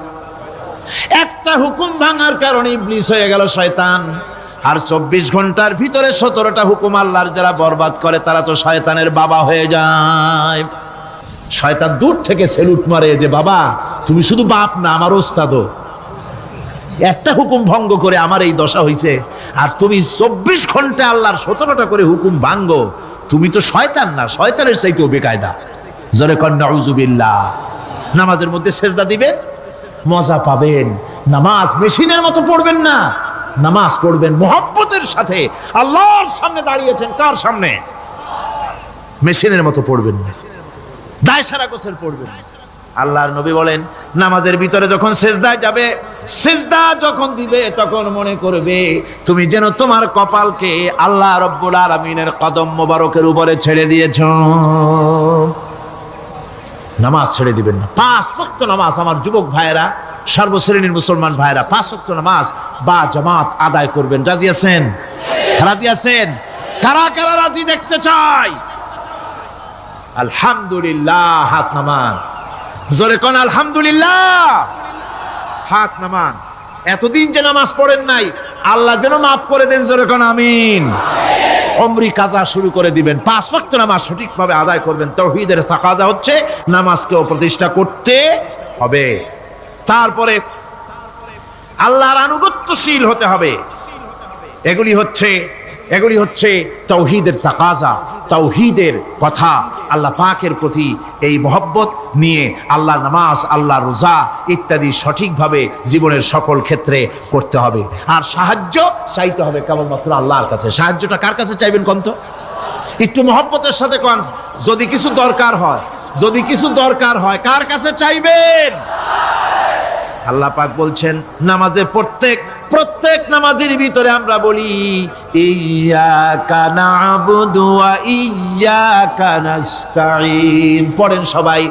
A: একটা হুকুম ভাঙার কারণে ইবলিস হয়ে গেল শয়তান। আর 24 ঘন্টার ভিতরে 17টা হুকুম আল্লাহর যারা বরবাদ করে তারা তো শয়তানের বাবা হয়ে যায়। শয়তান দূর থেকে সেলুট মারে যে বাবা তুমি শুধু বাপ না, আমার ওস্তাদও। একটা হুকুম ভঙ্গ করে আমার এই দশা হয়েছে, আর তুমি 24 ঘন্টা আল্লাহর 17টা করে হুকুম ভাঙ্গো, তুমি তো শয়তান না, শয়তানের চাইতেও বেকায়দা। জোরে কর নাউজুবিল্লাহ। নামাজের মধ্যে সেজদা দিবেন, মজা পাবেন। নামাজ মেশিনের মতো পড়বেন না, নামাজ পড়বেন মুহাব্বতের সাথে। আল্লাহর সামনে দাঁড়িয়েছেন, কার সামনে? মেশিনের মতো পড়বেন না, দায় সারা গোছের পড়বেন। আল্লাহর নবী বলেন নামাজের ভিতরে যখন সেজদায় যাবে, সেজদা যখন দিবে তখন মনে করবে তুমি যেন তোমার কপালকে আল্লাহ রাব্বুল আলামিনের কদম মোবারকের উপরে ছেড়ে দিয়েছো। নামাজ ছেড়ে দিবেন না। 5 ওয়াক্ত নামাজ আমার যুবক ভাইয়েরা, সর্বশ্রেণীর মুসলমান ভাইয়েরা 5 ওয়াক্ত নামাজ বা জামাত আদায় করবেন। রাজি আছেন? রাজি আছেন? কারা কারা রাজি দেখতে চাই? আলহামদুলিল্লাহ, হাত নামান। জোরে কোন আলহামদুলিল্লাহ, হাত নামান। এতদিন যে নামাজ পড়েন নাই, আল্লাহ যেন মাফ করে দেন। জোরে কোন আমিন। উমরি কাজা শুরু করে দিবেন। 5 ওয়াক্ত নামাজ সঠিকভাবে আদায় করবেন। তাওহীদের তাকাজা হচ্ছে নামাজকেও প্রতিষ্ঠা করতে হবে। তারপরে আল্লাহর আনুগত্যশীল হতে হবে। এগুলি হচ্ছে তাওহীদের তাকাজা, তাওহীদের কথা। আল্লাহ পাকের প্রতি এই মহব্বত নিয়ে আল্লাহর নামাজ, আল্লাহর রোজা ইত্যাদি সঠিকভাবে জীবনের সকল ক্ষেত্রে করতে হবে। আর সাহায্য চাইতে হবে কেবলমাত্র আল্লাহর কাছে। সাহায্যটা কার কাছে চাইবেন কোন তো? একটু মহব্বতের সাথে কোন। যদি কিছু দরকার হয় কার কাছে চাইবেন? আল্লাহ পাক বলছেন নামাজে প্রত্যেক নামাজের ভিতরে আমরা বলি ইয়্যাকা না'বুদু ওয়া ইয়্যাকা নাস্তাঈন। পড়েন সবাই,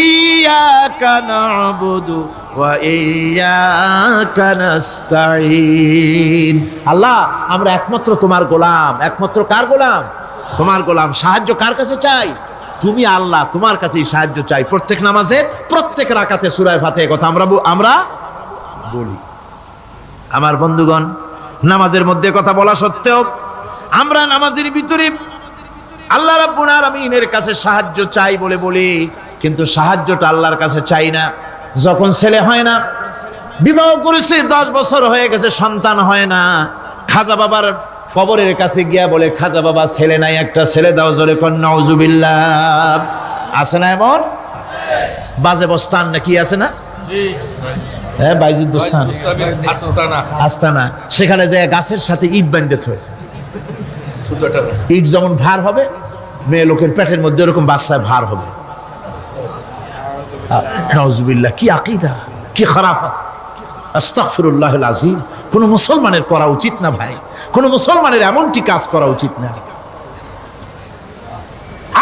A: ইয়্যাকা না'বুদু ওয়া ইয়্যাকা নাস্তাঈন। আল্লাহ আমরা একমাত্র তোমার গোলাম। একমাত্র কার গোলাম? তোমার গোলাম। সাহায্য কার কাছে চাই? তুমি আল্লাহ, তোমার কাছেই সাহায্য চাই। প্রত্যেক নামাজে প্রত্যেক রাকাতে সূরা ফাতিহা কথা আমরা বলি। আমার বন্ধুগণ, নামাজের মধ্যে কথা বলা সত্ত্বেও আমরা নামাজের ভিতরে আল্লাহ রাব্বুল আলামিনের কাছে সাহায্য চাই বলি, কিন্তু সাহায্যটা আল্লাহর কাছে চাই না। যখন ছেলে হয় না, বিবাহ করেছে 10 বছর হয়ে গেছে, সন্তান হয় না, খাজা বাবার কবরের কাছে গিয়া বলে খাজা বাবা ছেলে নাই, একটা ছেলে দাও। জোরে কোন নাউজুবিল্লাহ। আছে না এমন? বাজে বস্তান নাকি আছে না? হ্যাঁ, বাইজিদ বস্তান, আস্তানা। সেখানে যে গাছের সাথে ইট বাঁধতে থয়েছে। ইট যেমন ভার হবে, মেয়ে লোকের পেটের মধ্যে এরকম বাচ্চা ভার হবে। নাউজুবিল্লাহ, কি আকীদা, কি খারাফাত। আস্তাগফিরুল্লাহুল আযীম। কোন মুসলমানের করা উচিত না ভাই, কোন মুসলমানের এমনটি কাজ করা উচিত না।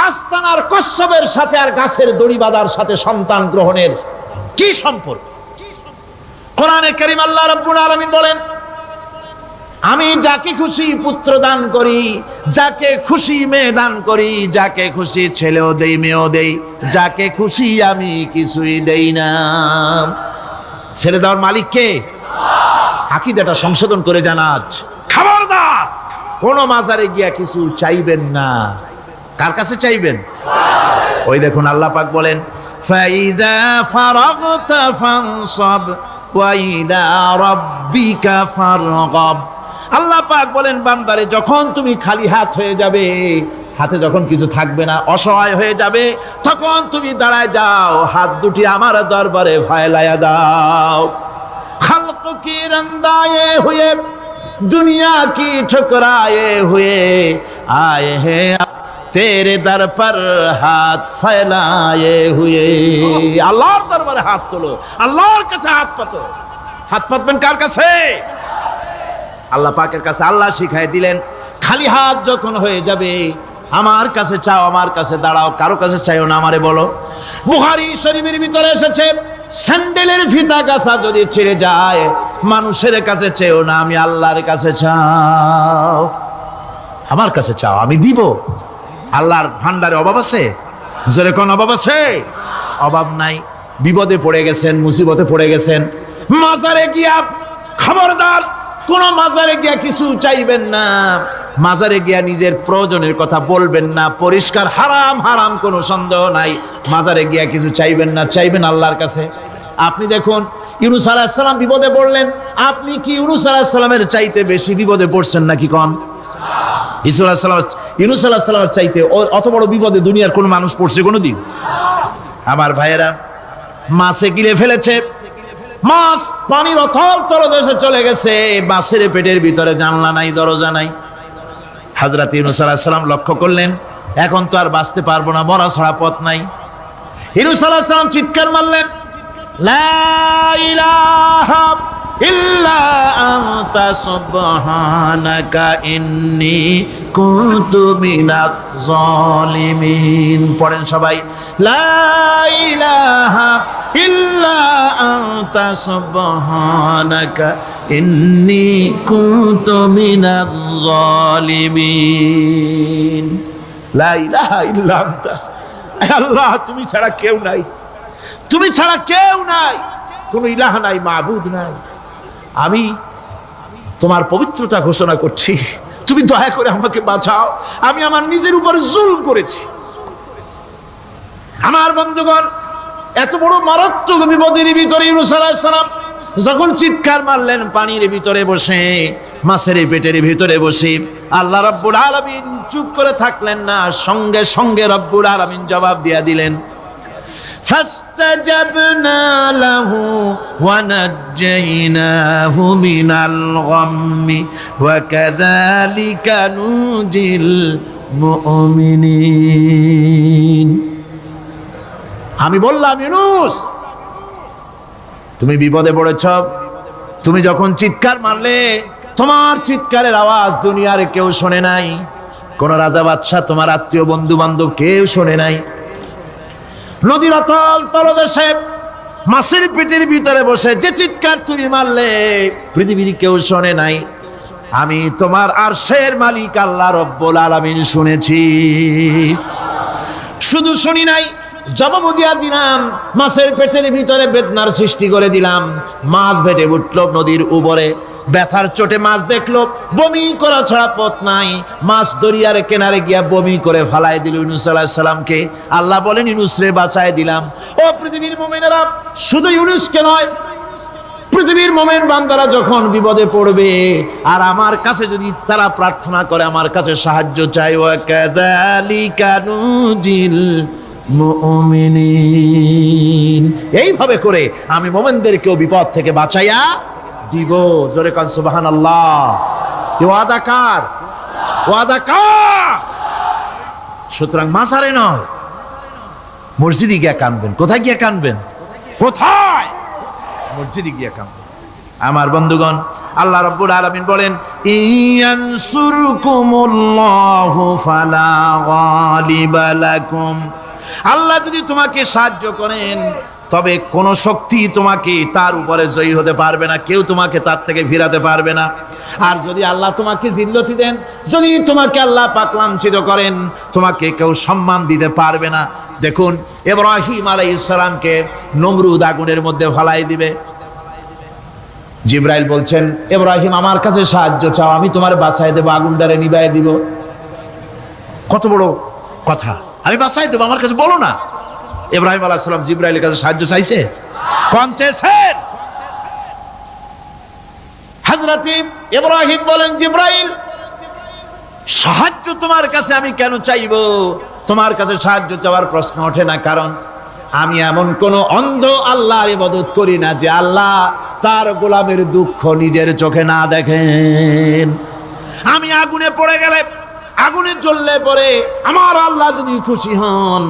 A: আস্তানার কচ্ছপের সাথে আর গাছের দড়ি বাঁধার সাথে সন্তান গ্রহণের কি সম্পর্ক? কোরআনে কারীম আল্লাহ রাব্বুল আলামিন বলেন আমি যাকে খুশি পুত্র দান করি, যাকে খুশি মেয়ে দান করি, যাকে খুশি ছেলেও দেই মেয়েও দেই, যাকে খুশি আমি কিছুই দেই না। ছেলে দেওয়ার মালিক কে? আকীদাটা সংশোধন করে জানাজ। খবরদার কোন মাজারে গিয়া কিছু চাইবেন না। কার কাছে চাইবেন? ওই দেখুন আল্লাহ পাক বলেন ফাইযা ফারাগতা ফানসাব ওয়া ইলা রাব্বিকা ফারগাব। আল্লাহ পাক বলেন বান্দারে যখন তুমি খালি হাত হয়ে যাবে, হাতে যখন কিছু থাকবে না, অসহায় হয়ে যাবে, তখন তুমি দাঁড়ায় যাও, হাত দুটি আমার দরবারে ফেলায়া দাও। খালক কি রন্দায়ে হুয়ে दुनिया की ठुकराए हुए आए हैं तेरे दर पर हाथ फैलाए हुए। আল্লাহর দরবারে হাত তোলো, আল্লাহর কাছে হাত পাতো। হাত পাতবেন কার কাছে? আল্লাহ পাকের কাছে। আল্লাহ শিখাই দিলেন খালি হাত যখন হয়ে যাবে আমার কাছে চাও, আমার কাছে দাঁড়াও, কারো কাছে চাইও না, আমারে বলো। বুখারী শরীফের ভিতরে এসেছে স্যান্ডেলের ফিতা কাছা যদি ছিঁড়ে যায় মানুষের কাছে চেয়েও না, আমি আল্লাহর কাছে চাও। আমার কাছে চাও, আমি দিব। আল্লাহর ভান্ডারে অভাব আছে? জোরে কোন অভাব আছে? অভাব নাই। বিপদে পড়ে গেছেন, মুসিবতে পড়ে গেছেন, মাজারে গিয়া খবরদার কোন মাজারে গিয়া কিছু চাইবেন না, মাজারে গিয়া নিজের প্রয়োজনের কথা বলবেন না, পরিষ্কার হারাম হারাম কোনো সন্দেহ নাই। মাজারে গিয়া কিছু চাইবেন না, চাইবেন আল্লাহর কাছে। আপনি দেখুন ইউনূস আলাইহিস সালাম বিপদে পড়লেন, আপনি কি ইউনূস আলাইহিস সালামের চাইতে বেশি বিপদে পড়ছেন নাকি? কোন ইউনূস আলাইহিস সালামের চাইতে অত বড় বিপদে দুনিয়ার কোন মানুষ পড়ছে কোনদিন? আমার ভাইয়েরা, মাছে গিলে ফেলেছে, মাছ পানির অথল তলদেশে চলে গেছে, মাছের পেটের ভিতরে জানলা নাই, দরজা নাই। হযরত ইউনূস আলাইহিস সালাম লক্ষ্য করলেন এখন তো আর বাঁচতে পারবো না, মরা ছাড়া পথ নাই। ইউনূস আলাইহিস সালাম চিৎকার মারলেন, লা ইলাহা ইল্লা আনতা সুবহানাকা ইন্নী কুনতু মিনাজ জালিমিন। পড়েন সবাই, লা ইলাহা ইল্লা আনতা সুবহানাকা ইন্নী কুনতু মিনাজ জালিমিন। লা ইলাহা ইল্লা আনতা, আল্লাহ তুমি ছাড়া কেউ নাই, তুমি ছাড়া কেউ নাই, কোন ইলাহ নাই, মাবুদ নাই। আমি তোমার পবিত্রতা ঘোষণা করছি, তুমি দয়া করে আমাকে বাঁচাও, আমি আমার নিজের উপর জুলম করেছি। আমার বন্ধুগণ, এত বড় মারাত্মক বিপদের ভিতরে ইউনূস আলাইহিস সালাম যখন চিৎকার মারলেন, পানির ভিতরে বসে, মাছের পেটের ভিতরে বসে, আল্লাহ রাব্বুল আলামিন চুপ করে থাকলেন না, সঙ্গে সঙ্গে রাব্বুল আলামিন জবাব দিয়া দিলেন, فاستجبنا له ونجيناه من الغم وكذلك ننجي المؤمنين। আমি বললাম, ইউনূস তুমি বিপদে পড়েছ, তুমি যখন চিৎকার মারলে তোমার চিৎকারের আওয়াজ দুনিয়ার কেউ শোনে নাই, কোন রাজা বাদশাহ, তোমার আত্মীয় বন্ধু বান্ধব কেউ শোনে নাই। নদীর অতল তলদেশে মাছের পেটের ভিতরে বসে যে চিৎকার তুমি মারলে পৃথিবীর কেউ শোনে নাই, আমি তোমার আরশের মালিক আল্লাহ রব্বুল আলামিন শুনেছি। শুধু শুনি নাই, জবাব দিয়া দিলাম, মাছের পেটের ভিতরে বেদনার সৃষ্টি করে দিলাম। মাছ ভেটে উঠল নদীর উপরে, ব্যথার চোটে মাছ দেখলো, বমি করা ছাড়া পথ নাই, মাছ দরিয়ার কিনারে গিয়া বমি করে ফালাই দিল ইউনূস আলাইহিস সালামকে। আল্লাহ বলেন, ইউনূস রে বাঁচায় দিলাম। ও পৃথিবীর মুমিনেরা, শুধু ইউনূসকে নয়, পৃথিবীর মুমিন বান্দারা যখন বিপদে পড়বে আর আমার কাছে যদি তারা প্রার্থনা করে, আমার কাছে সাহায্য চাই, ওয়া কাযালিকা নুজিল মুমিনিন, এইভাবে করে আমি মুমিনদেরকেও বিপদ থেকে বাঁচাইয়া দিব। জোরে কান সুবহানাল্লাহ। ওয়াদা কার? ওয়াদা কার? সুতরাং মাজারে নয়, মসজিদে গিয়া কাঁদবেন। কোথায় গিয়া কাঁদবেন? কোথায়? মসজিদে গিয়া কাঁদবেন। আমার বন্ধুগণ, আল্লাহ রাব্বুল আলামিন বলেন, ইয়ানসুরকুমুল্লাহু ফালা গালিবা লাকুম, আল্লাহ যদি তোমাকে সাহায্য করেন তবে কোন শক্তি তোমাকে তার উপরে জয়ী হতে পারবে না, কেউ তোমাকে তার থেকে ফিরাতে পারবে না। আর যদি আল্লাহ তোমাকে জিল্লতি দেন, যদি তোমাকে আল্লাহ পাক লাঞ্ছিত করেন, তোমাকে কেউ সম্মান দিতে পারবে না। দেখুন, ইব্রাহিম আলাইহিস সালামকে নমরুদ আগুনের মধ্যে ফালাই দিবে, জিবরাইল বলছেন, ইব্রাহিম আমার কাছে সাহায্য চাও, আমি তোমার বাঁচাই দেব, আগুনটারে নিভাই দিব। কত বড় কথা, আমি বাঁচাই দেব, আমার কাছে বলো না। ইব্রাহিম আলাইহিস সালাম জিবরাইলের কাছে সাহায্য চাইছে? কোন চেয়েছেন? হযরত ইব্রাহিম বলেন, জিবরাইল সাহায্য তোমার কাছে আমি কেন চাইবো? তোমার কাছে সাহায্য চাওয়ার প্রশ্ন ওঠে না, কারণ আমি এমন কোন অন্ধ আল্লাহর ইবাদত করি না যে আল্লাহ তার গোলামের দুঃখ নিজের চোখে না দেখেন। আমি আগুনে পড়ে গেলে, আগুনে জ্বললে পরে আমার আল্লাহ যদি খুশি হন,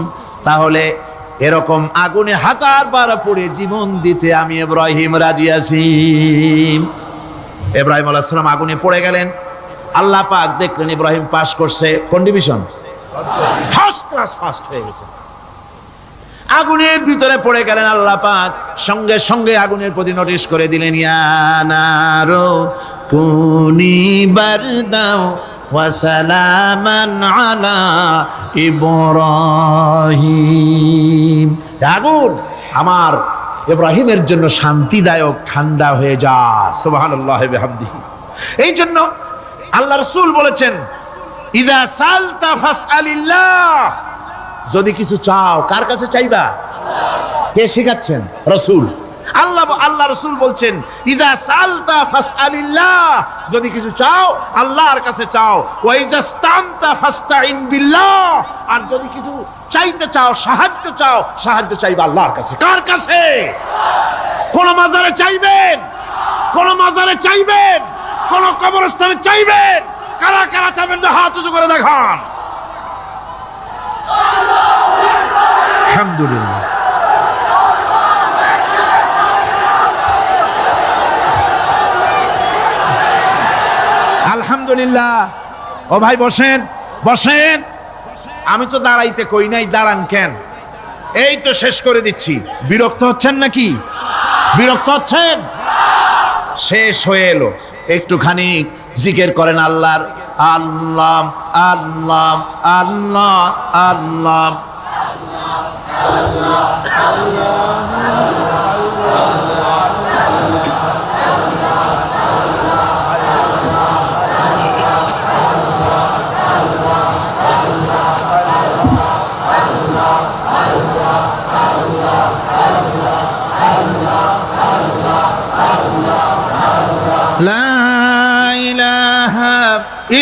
A: তাহলে এরকম আগুনে 1000 বার পড়ে জীবন দিতে আমি ইব্রাহিম রাজি আছি। ইব্রাহিম আলাইহিস সালাম আগুনে পড়ে গেলেন, আল্লাহ পাক দেখলেন ইব্রাহিম পাস করছে, কোন ডিভিশন? ফার্স্ট ক্লাস, ফার্স্ট হয়ে গেছে। আগুনের ভিতরে পড়ে গেলেন, আল্লাহ পাক সঙ্গে সঙ্গে আগুনের প্রতি নোটিশ করে দিলেন, ইয়া নারু কুনি বারদাও ওয়া সালামান আলা ইব্রাহিম। আগুন আমার ইব্রাহিমের জন্য শান্তিদায়ক, ঠান্ডা হয়ে যা। সুবহানাল্লাহি ওয়া বিহামদিহি। এই জন্য আল্লাহ রাসূল বলেছেন, ইযা সালতা ফাসআলিল্লাহ, যদি কিছু চাও কার কাছে চাইবা? কে শিখাচ্ছেন? রাসূল। আল্লাহ রাসূল বলছেন, ইযা সালতা ফাসআলিল্লাহ, যদি কিছু চাও আল্লাহর কাছে চাও। ওয়া ইযা স্তানতা ফাস্তাইন বিল্লাহ, আর যদি কিছু চাইতে চাও, সাহায্য চাও, সাহায্য চাইবা আল্লাহর কাছে। কার কাছে? কোন মাজারে চাইবেন? কোন মাজারে চাইবেন? কোন কবরস্থানে চাইবেন? কারা কারা চাইবেন না হাত উঁচু করে দেখান। আলহামদুলিল্লাহ। আলহামদুলিল্লাহ। ও ভাই বসেন, বসেন। আমি তো দাঁড়াইতে কই নাই, দাঁড়ান কেন? এই তো শেষ করে দিচ্ছি। বিরক্ত হচ্ছেন নাকি? বিরক্ত হচ্ছেন? শেষ হয়ে এলো, একটুখানি জিকির করেন আল্লাহর। আল্লাহ আল্লাহ আল্লাহ আল্লাহ।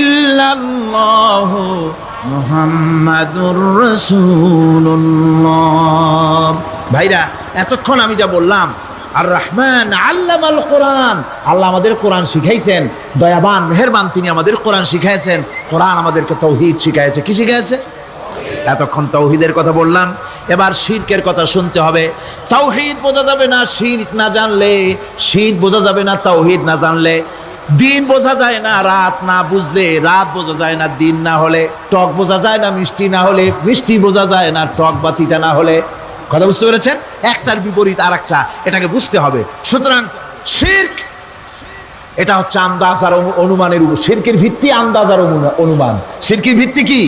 A: ইল্লাল্লাহু মুহাম্মাদুর রাসূলুল্লাহ। ভাইরা, এতক্ষণ আমি যা বললাম, আর রহমান আল্লামাল কোরআন, আল্লাহ আমাদের কোরআন শিখাইছেন। দয়াবান মেহেরবান তিনি আমাদের কোরআন শিখাইছেন। কোরআন আমাদেরকে তৌহিদ শিখাইছে। কি শিখাইছে? এতক্ষণ তৌহিদের কথা বললাম, এবার শিরকের কথা শুনতে হবে। তৌহিদ বোঝা যাবে না শিরক না জানলে, শিরক বোঝা যাবে না তৌহিদ না জানলে। দিন বোঝা যায় না রাত না বুঝলে, রাত বোঝা যায় না দিন না হলে, টক বোঝা যায় না মিষ্টি না হলে, মিষ্টি বোঝা যায় না টক বা তিতা না হলে। কথা বুঝতে পেরেছেন? একটার বিপরীত আর একটা, এটাকে বুঝতে হবে। সুতরাং শিরক এটা হচ্ছে আন্দাজ আর অনুমানের উপর। শিরকের ভিত্তি আন্দাজ আর অনুমান। শিরকের ভিত্তি কি?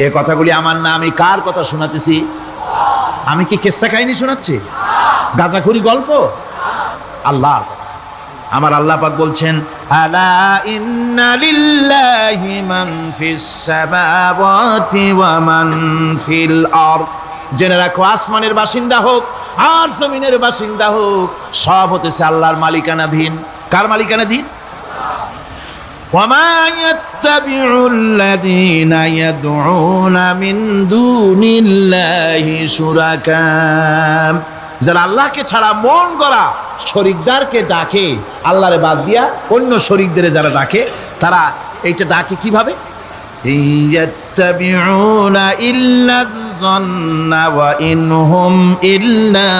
A: এ কথাগুলি আমার না, আমি কার কথা শোনাতেছি? আমি কি কিসসা কাহিনী শোনাচ্ছি? গাঁজাখুরি গল্প? আল্লাহর কথা। আমার আল্লাহ পাক বলছেন, আলা ইন্না লিল্লাহি মান ফিস সামাওয়াতি ওয়া মান ফিল আরদ। জেনে রাখো, আসমানের বাসিন্দা হোক আর জমিনের বাসিন্দা হোক, সব হতেছে আল্লাহর মালিকানাধীন। কার মালিকানাধীন? ওয়া মা ইয়াত্তাবিউল্লাযীনা ইয়াদউনা মিন দুনিল্লাহি শুরাকা। যারা আল্লাহকে ছাড়া মন গড়া শরীকদারকে ডাকে, আল্লাহরে বাদ দিয়া অন্য শরীকদের যারা ডাকে, তারা এইটা ডাকে কিভাবে? ইয়াত্তাবিউনা ইল্লা যান্না ওয়া ইনহুম ইল্লা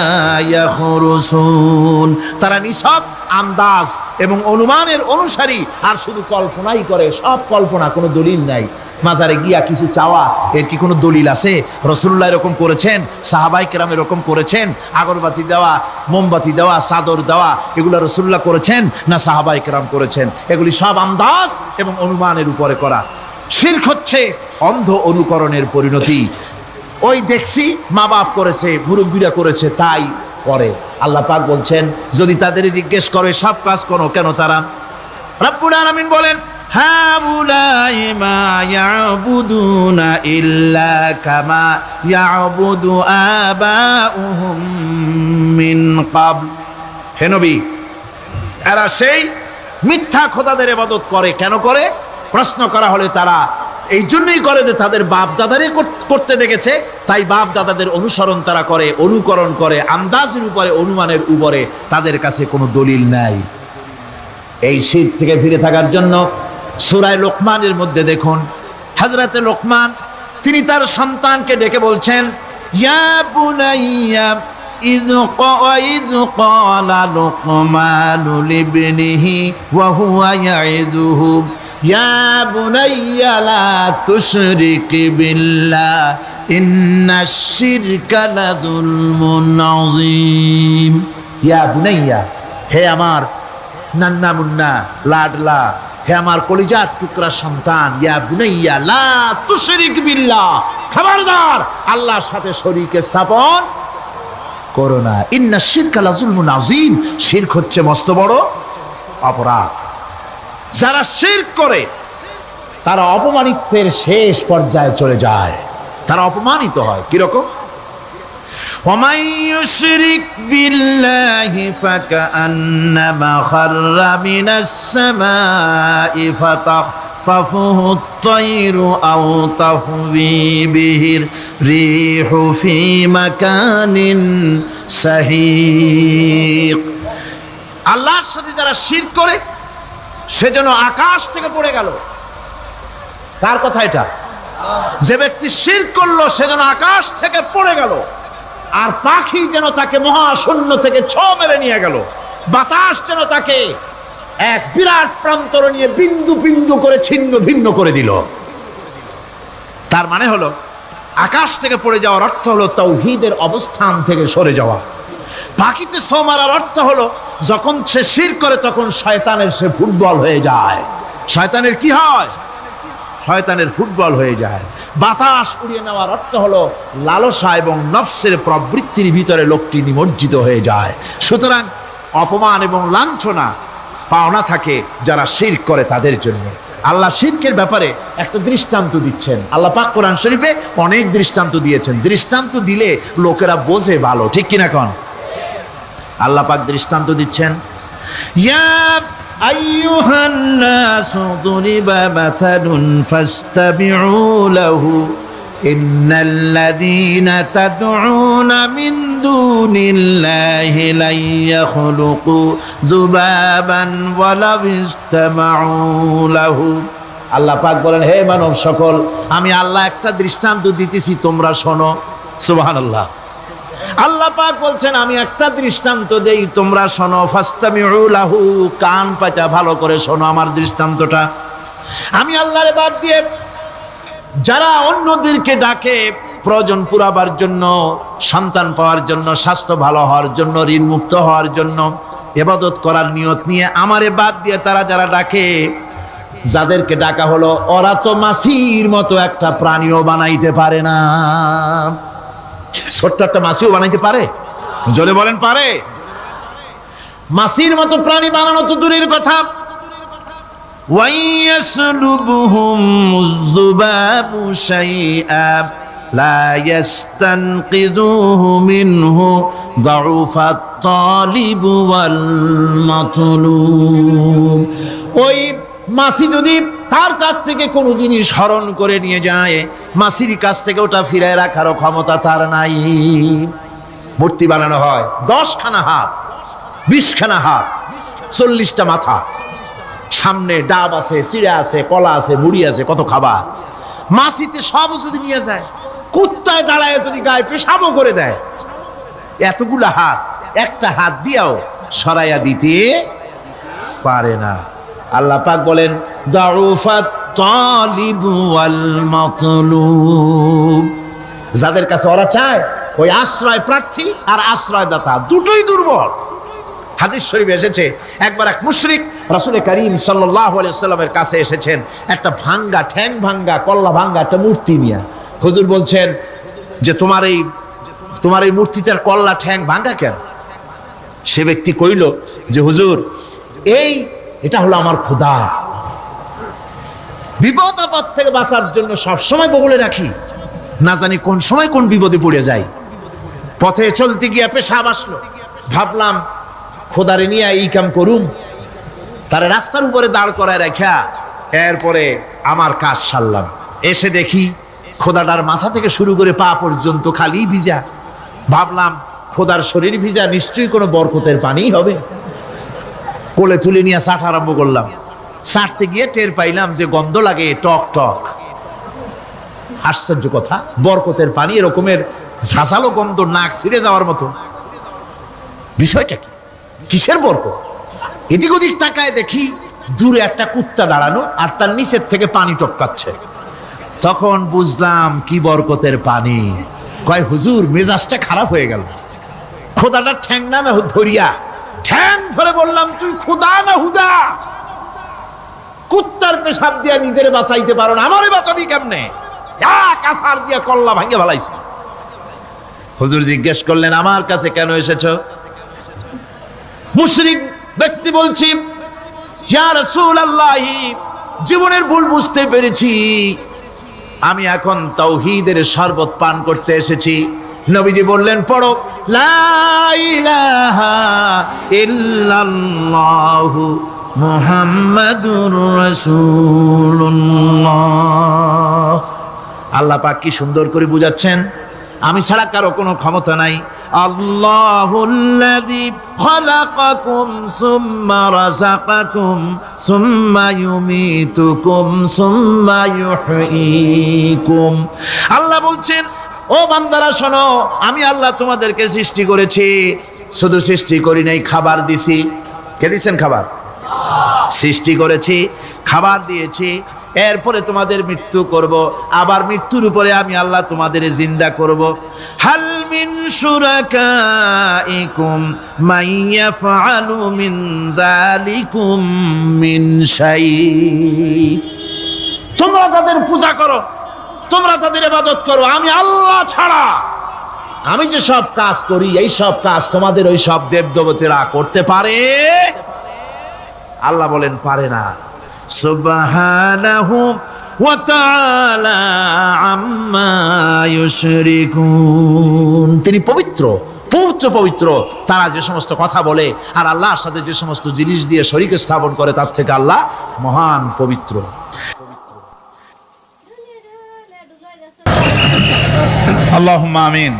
A: ইয়াখরুসুন। তারা নিছক আন্দাজ এবং অনুমানের অনুসারী, আর শুধু কল্পনাই করে। সব কল্পনা, কোনো দলিল নাই। মাজারে গিয়া কিছু চাওয়া, এর কি কোনো দলিল আছে? রাসূলুল্লাহ এরকম করেছেন? সাহাবায়ে কেরাম এরকম করেছেন? আগরবাতি দেওয়া, মোমবাতি দেওয়া, চাদর দেওয়া, এগুলো রাসূলুল্লাহ করেছেন না সাহাবায়ে কেরাম করেছেন? এগুলি সব আন্দাজ এবং অনুমানের উপরে করা। শিরক হচ্ছে অন্ধ অনুকরণের পরিণতি। ওই দেখছি মা বাপ করেছে, মুরব্বীরা করেছে, তাই করে। আল্লাহ পাক বলছেন, যদি তাদের জিজ্ঞেস করে সব কাজ করো কেন তারা? রব্বুল আলামিন বলেন, হাউলাই মা ইয়াবুদুনা ইল্লা কামা ইয়াবুদু আবাউহুম মিন ক্বাবল। হে নবী, এরা সেই মিথ্যা খোদাদের ইবাদত করে। কেন করে? প্রশ্ন করা হলে তারা এই জন্যই করে যে তাদের বাপ দাদারে করতে দেখেছে, তাই বাপ দাদাদের অনুসরণ তারা করে, অনুকরণ করে, আন্দাজের উপরে, অনুমানের উপরে। তাদের কাছে কোনো দলিল নাই। এই শিরক থেকে ফিরে থাকার জন্য সূরা লোকমানের মধ্যে দেখুন, হযরতে লোকমান তিনি তার সন্তানকে ডেকে বলছেন, ইয়া বুনাইয়া ইয ক্বালা লুকমানু লিবনিহি ওয়া হুয়া ইয়াইযুহু ইয়া বুনাইয়া লা তুশরিক বিল্লাহ ইন্নাশ শিরকা লাযুলমুন আযীম। ইয়া বুনাইয়া, হে আমার নান্না মুন্না লাডলা হে আমার কলিজার টুকরা সন্তান, ইয়া বুনাইয়া লা তুশরিক বিল্লাহ, খবরদার আল্লাহর সাথে শরীক স্থাপন করো না। ইন্না শিরকা লাযুলমুন আযীম, শিরক হচ্ছে মস্ত বড় অপরাধ। যারা শিরক করে তারা অপমানিত্বের শেষ পর্যায়ে চলে যায়, তারা অপমানিত হয়। কিরকম? ومن يشرك بالله فكأنما خر من السماء فتخطفه الطير أو تهوي به الريح في مكان سحيق। আল্লাহর সাথে যারা শিরক করে সে যেন আকাশ থেকে পড়ে গেল। কার কথা এটা? যে ব্যক্তি শিরক করলো সে যেন আকাশ থেকে পড়ে গেল, আর পাখি যেন তাকে মহাশূন্য থেকে ছো মেরে নিয়ে গেল, বাতাস যেন তাকে এক বিরাট প্রান্তর নিয়ে বিন্দু বিন্দু করে ছিন্ন ভিন্ন করে দিল। তার মানে হলো আকাশ থেকে পড়ে যাওয়ার অর্থ হলো তাওহীদের অবস্থান থেকে সরে যাওয়া। পাখিতে ছো মারার অর্থ হলো যখন সে শিরক করে তখন শয়তানের সে ফুটবল হয়ে যায়। শয়তানের কি হয়? শয়তানের ফুটবল হয়ে যায়। বাতাস উড়িয়ে নেওয়ার অর্থ হলো লালসা এবং নফসের প্রবৃত্তির ভিতরে লোকটি নিমজ্জিত হয়ে যায়। সুতরাং অপমান এবং লাঞ্ছনা পাওনা থাকে যারা শিরক করে তাদের জন্য। আল্লাহ শিরকের ব্যাপারে একটা দৃষ্টান্ত দিচ্ছেন। আল্লাহ পাক কোরআন শরীফে অনেক দৃষ্টান্ত দিয়েছেন। দৃষ্টান্ত দিলে লোকেরা বোঝে ভালো, ঠিক কিনা কোন? আল্লাহ পাক দৃষ্টান্ত দিচ্ছেন, ইয়া আইয়ুহান নাসু দুরিবা মাসালুন ফাসতাবিউ লাহু ইন্নাল্লাযীনা তাদউনা মিন দুনিল্লাহি লা ইয়াখলুকু যুবাবান ওয়ালাউ ইসতামাউ লাহু। আল্লাহ পাক বলেন, হে মানব সকল, আমি আল্লাহ একটা দৃষ্টান্ত দিতেছি, তোমরা শোনো। সুবহানাল্লাহ। আল্লাহ পাক বলছেন আমি একটা দৃষ্টান্ত দেই, তোমরা শোনো। ফাসতামিউ লাহু, কান পাতা ভালো করে শোনো আমার দৃষ্টান্তটা। আমি আল্লাহরে বাদ দিয়ে যারা অন্যদেরকে ডাকে প্রয়োজন পুরাবার জন্য, সন্তান পাওয়ার জন্য, স্বাস্থ্য ভালো হওয়ার জন্য, ঋণ মুক্ত হওয়ার জন্য, ইবাদত করার নিয়ত নিয়ে আমারে বাদ দিয়ে তারা যারা ডাকে, যাদেরকে ডাকা হলো ওরা তো মাছির মতো একটা প্রাণীও বানাইতে পারে না। ছোট্ট একটা মাছিও বানাইতে পারে? জোরে বলেন, পারে? মাছির মতো প্রাণী বানানো তো দূরের কথা, ওয়াইয়াসলুবুহুম যুবাবু শাইআ লা ইস্তানকিযুহু মিনহু যাউফাত তালিবু ওয়াল মাতলুব। ওই মাছি যদি তার কাছ থেকে কোনো জিনিস হরণ করে নিয়ে যায়, মাছির কাছ থেকে ওটা ফিরায় রাখারও ক্ষমতা তার নাই। মূর্তি বানানো হয় 10খানা হাত, 20খানা হাত, 40টা মাথা, সামনে ডাব আছে, চিড়া আছে, কলা আছে, মুড়ি আছে, কত খাবার। মাছিতে সব যদি নিয়ে যায়, কুত্তায় দাঁড়ায় যদি গায়ে পেশাবও করে দেয়, এতগুলা হাত একটা হাত দিয়েও সরাইয়া দিতে পারে না। আল্লাহ পাক বলেন দাউফাত তালিবু ওয়াল মাতলুব। যাদের কাছে ওরা চায়, ওই আশ্রয় প্রার্থী আর আশ্রয়দাতা দুটোই দুর্বল। হাদিস শরীফে এসেছে, একবার এক মুশরিক রাসূল করিম সাল্লাল্লাহু আলাইহি ওয়াসাল্লামের কাছে এসেছেন একটা ভাঙ্গা, ঠ্যাং ভাঙ্গা, কল্লা ভাঙ্গা একটা মূর্তি নিয়ে। হুজুর বলছেন যে তোমার এই মূর্তিটার কল্লা ঠ্যাং ভাঙ্গা কেন? সে ব্যক্তি কইল যে হুজুর, এটা হলো আমার খোদা। বিপদ আপদ থেকে বাঁচার জন্য সবসময় বগলে রাখি, না জানি কোন সময় কোন বিপদে পড়ে যাই। পথে চলতে গিয়ে পেশাব আসলো, ভাবলাম খোদারে নিয়ে এই কাম করুম, তারা রাস্তার উপরে দাঁড় করায় রাখা, এরপরে আমার কাজ সারলাম। এসে দেখি খোদাটার মাথা থেকে শুরু করে পা পর্যন্ত খালি ভিজা। ভাবলাম খোদার শরীর ভিজা, নিশ্চয়ই কোনো বরকতের পানি হবে। কোলে তুলে নিয়ে চাট আরম্ভ করলাম। চাটতে গিয়ে টের পাইলাম যে গন্ধ লাগে টক টক। আশ্চর্য কথা, বরকতের পানি এরকমের ঝাঁঝালো গন্ধ, নাক ছিঁড়ে যাওয়ার মতো। বিষয়টা কি? কিসের বরকত? এদিক ওদিক তাকায় দেখি দূরে একটা কুত্তা দাঁড়ানো, আর তার নিচের থেকে পানি টপকাচ্ছে। তখন বুঝলাম কি বরকতের পানি। কয় হুজুর, মেজাজটা খারাপ হয়ে গেল। খোদাটা ঠ্যাং না ধরিয়া ঠ্যাং ধরে বললাম, তুই খোদা না হুদা? কুত্তার পেশাব দিয়া নিজের বাঁচাইতে পারো না, আমারে বাঁচাবি কেমনে? কাসার দিয়া কল্লা ভাঙ্গে ফেলাইছে। হুজুর জিজ্ঞেস করলেন, আমার কাছে কেন এসেছো? মুশরিক ব্যক্তি বলছি, ইয়া রাসূলুল্লাহ, জীবনের ভুল বুঝতে পেরেছি, আমি এখন তাওহীদের শরবত পান করতে এসেছি। নবীজি বললেন, পড়ো লা ইলাহা ইল্লাল্লাহু মুহাম্মাদুর রাসূলুল্লাহ। আল্লাহ পাক কি সুন্দর করে বুঝাচ্ছেন, আমি ছাড়া কারো কোনো ক্ষমতা নাই। আল্লাহুল্লাযী খালাকাকুম সুম্মা রাযাকাকুম সুম্মা ইউমীতুকুম সুম্মা ইউহয়ীকুম। আল্লাহ বলছেন, ও বান্দারা শোনো, আমি আল্লাহ তোমাদেরকে সৃষ্টি করেছি, শুধু সৃষ্টি করি নাই, খাবার দিছি। কে দিয়েছেন খাবার? সৃষ্টি করেছি, খাবার দিয়েছি, এরপরে তোমাদের মৃত্যু করব, আবার মৃত্যুর উপরে আমি আল্লাহ তোমাদের জিন্দা করব। হাল মিন শুরাকাইকুম মান ইয়াফআলু মিন যালিকুম মিন শাই। তোমরা তাদের পূজা করো, তোমরা তাদের ইবাদত করো, আমি আল্লাহ ছাড়া আমি যে সব কাজ করি, এই সব কাজ তোমাদের ওই সব দেবদেবতীরা করতে পারে? আল্লাহ বলেন, পারে না। সুবহানাহু ওয়া তাআলা আম্মা ইউশরিকুন। তিনি পবিত্র, পবিত্র, পবিত্র। তারা যে সমস্ত কথা বলে আর আল্লাহর সাথে যে সমস্ত জিনিস দিয়ে শরীক স্থাপন করে, তার থেকে আল্লাহ মহান, পবিত্র। আল্লাহুম্মা আমিন।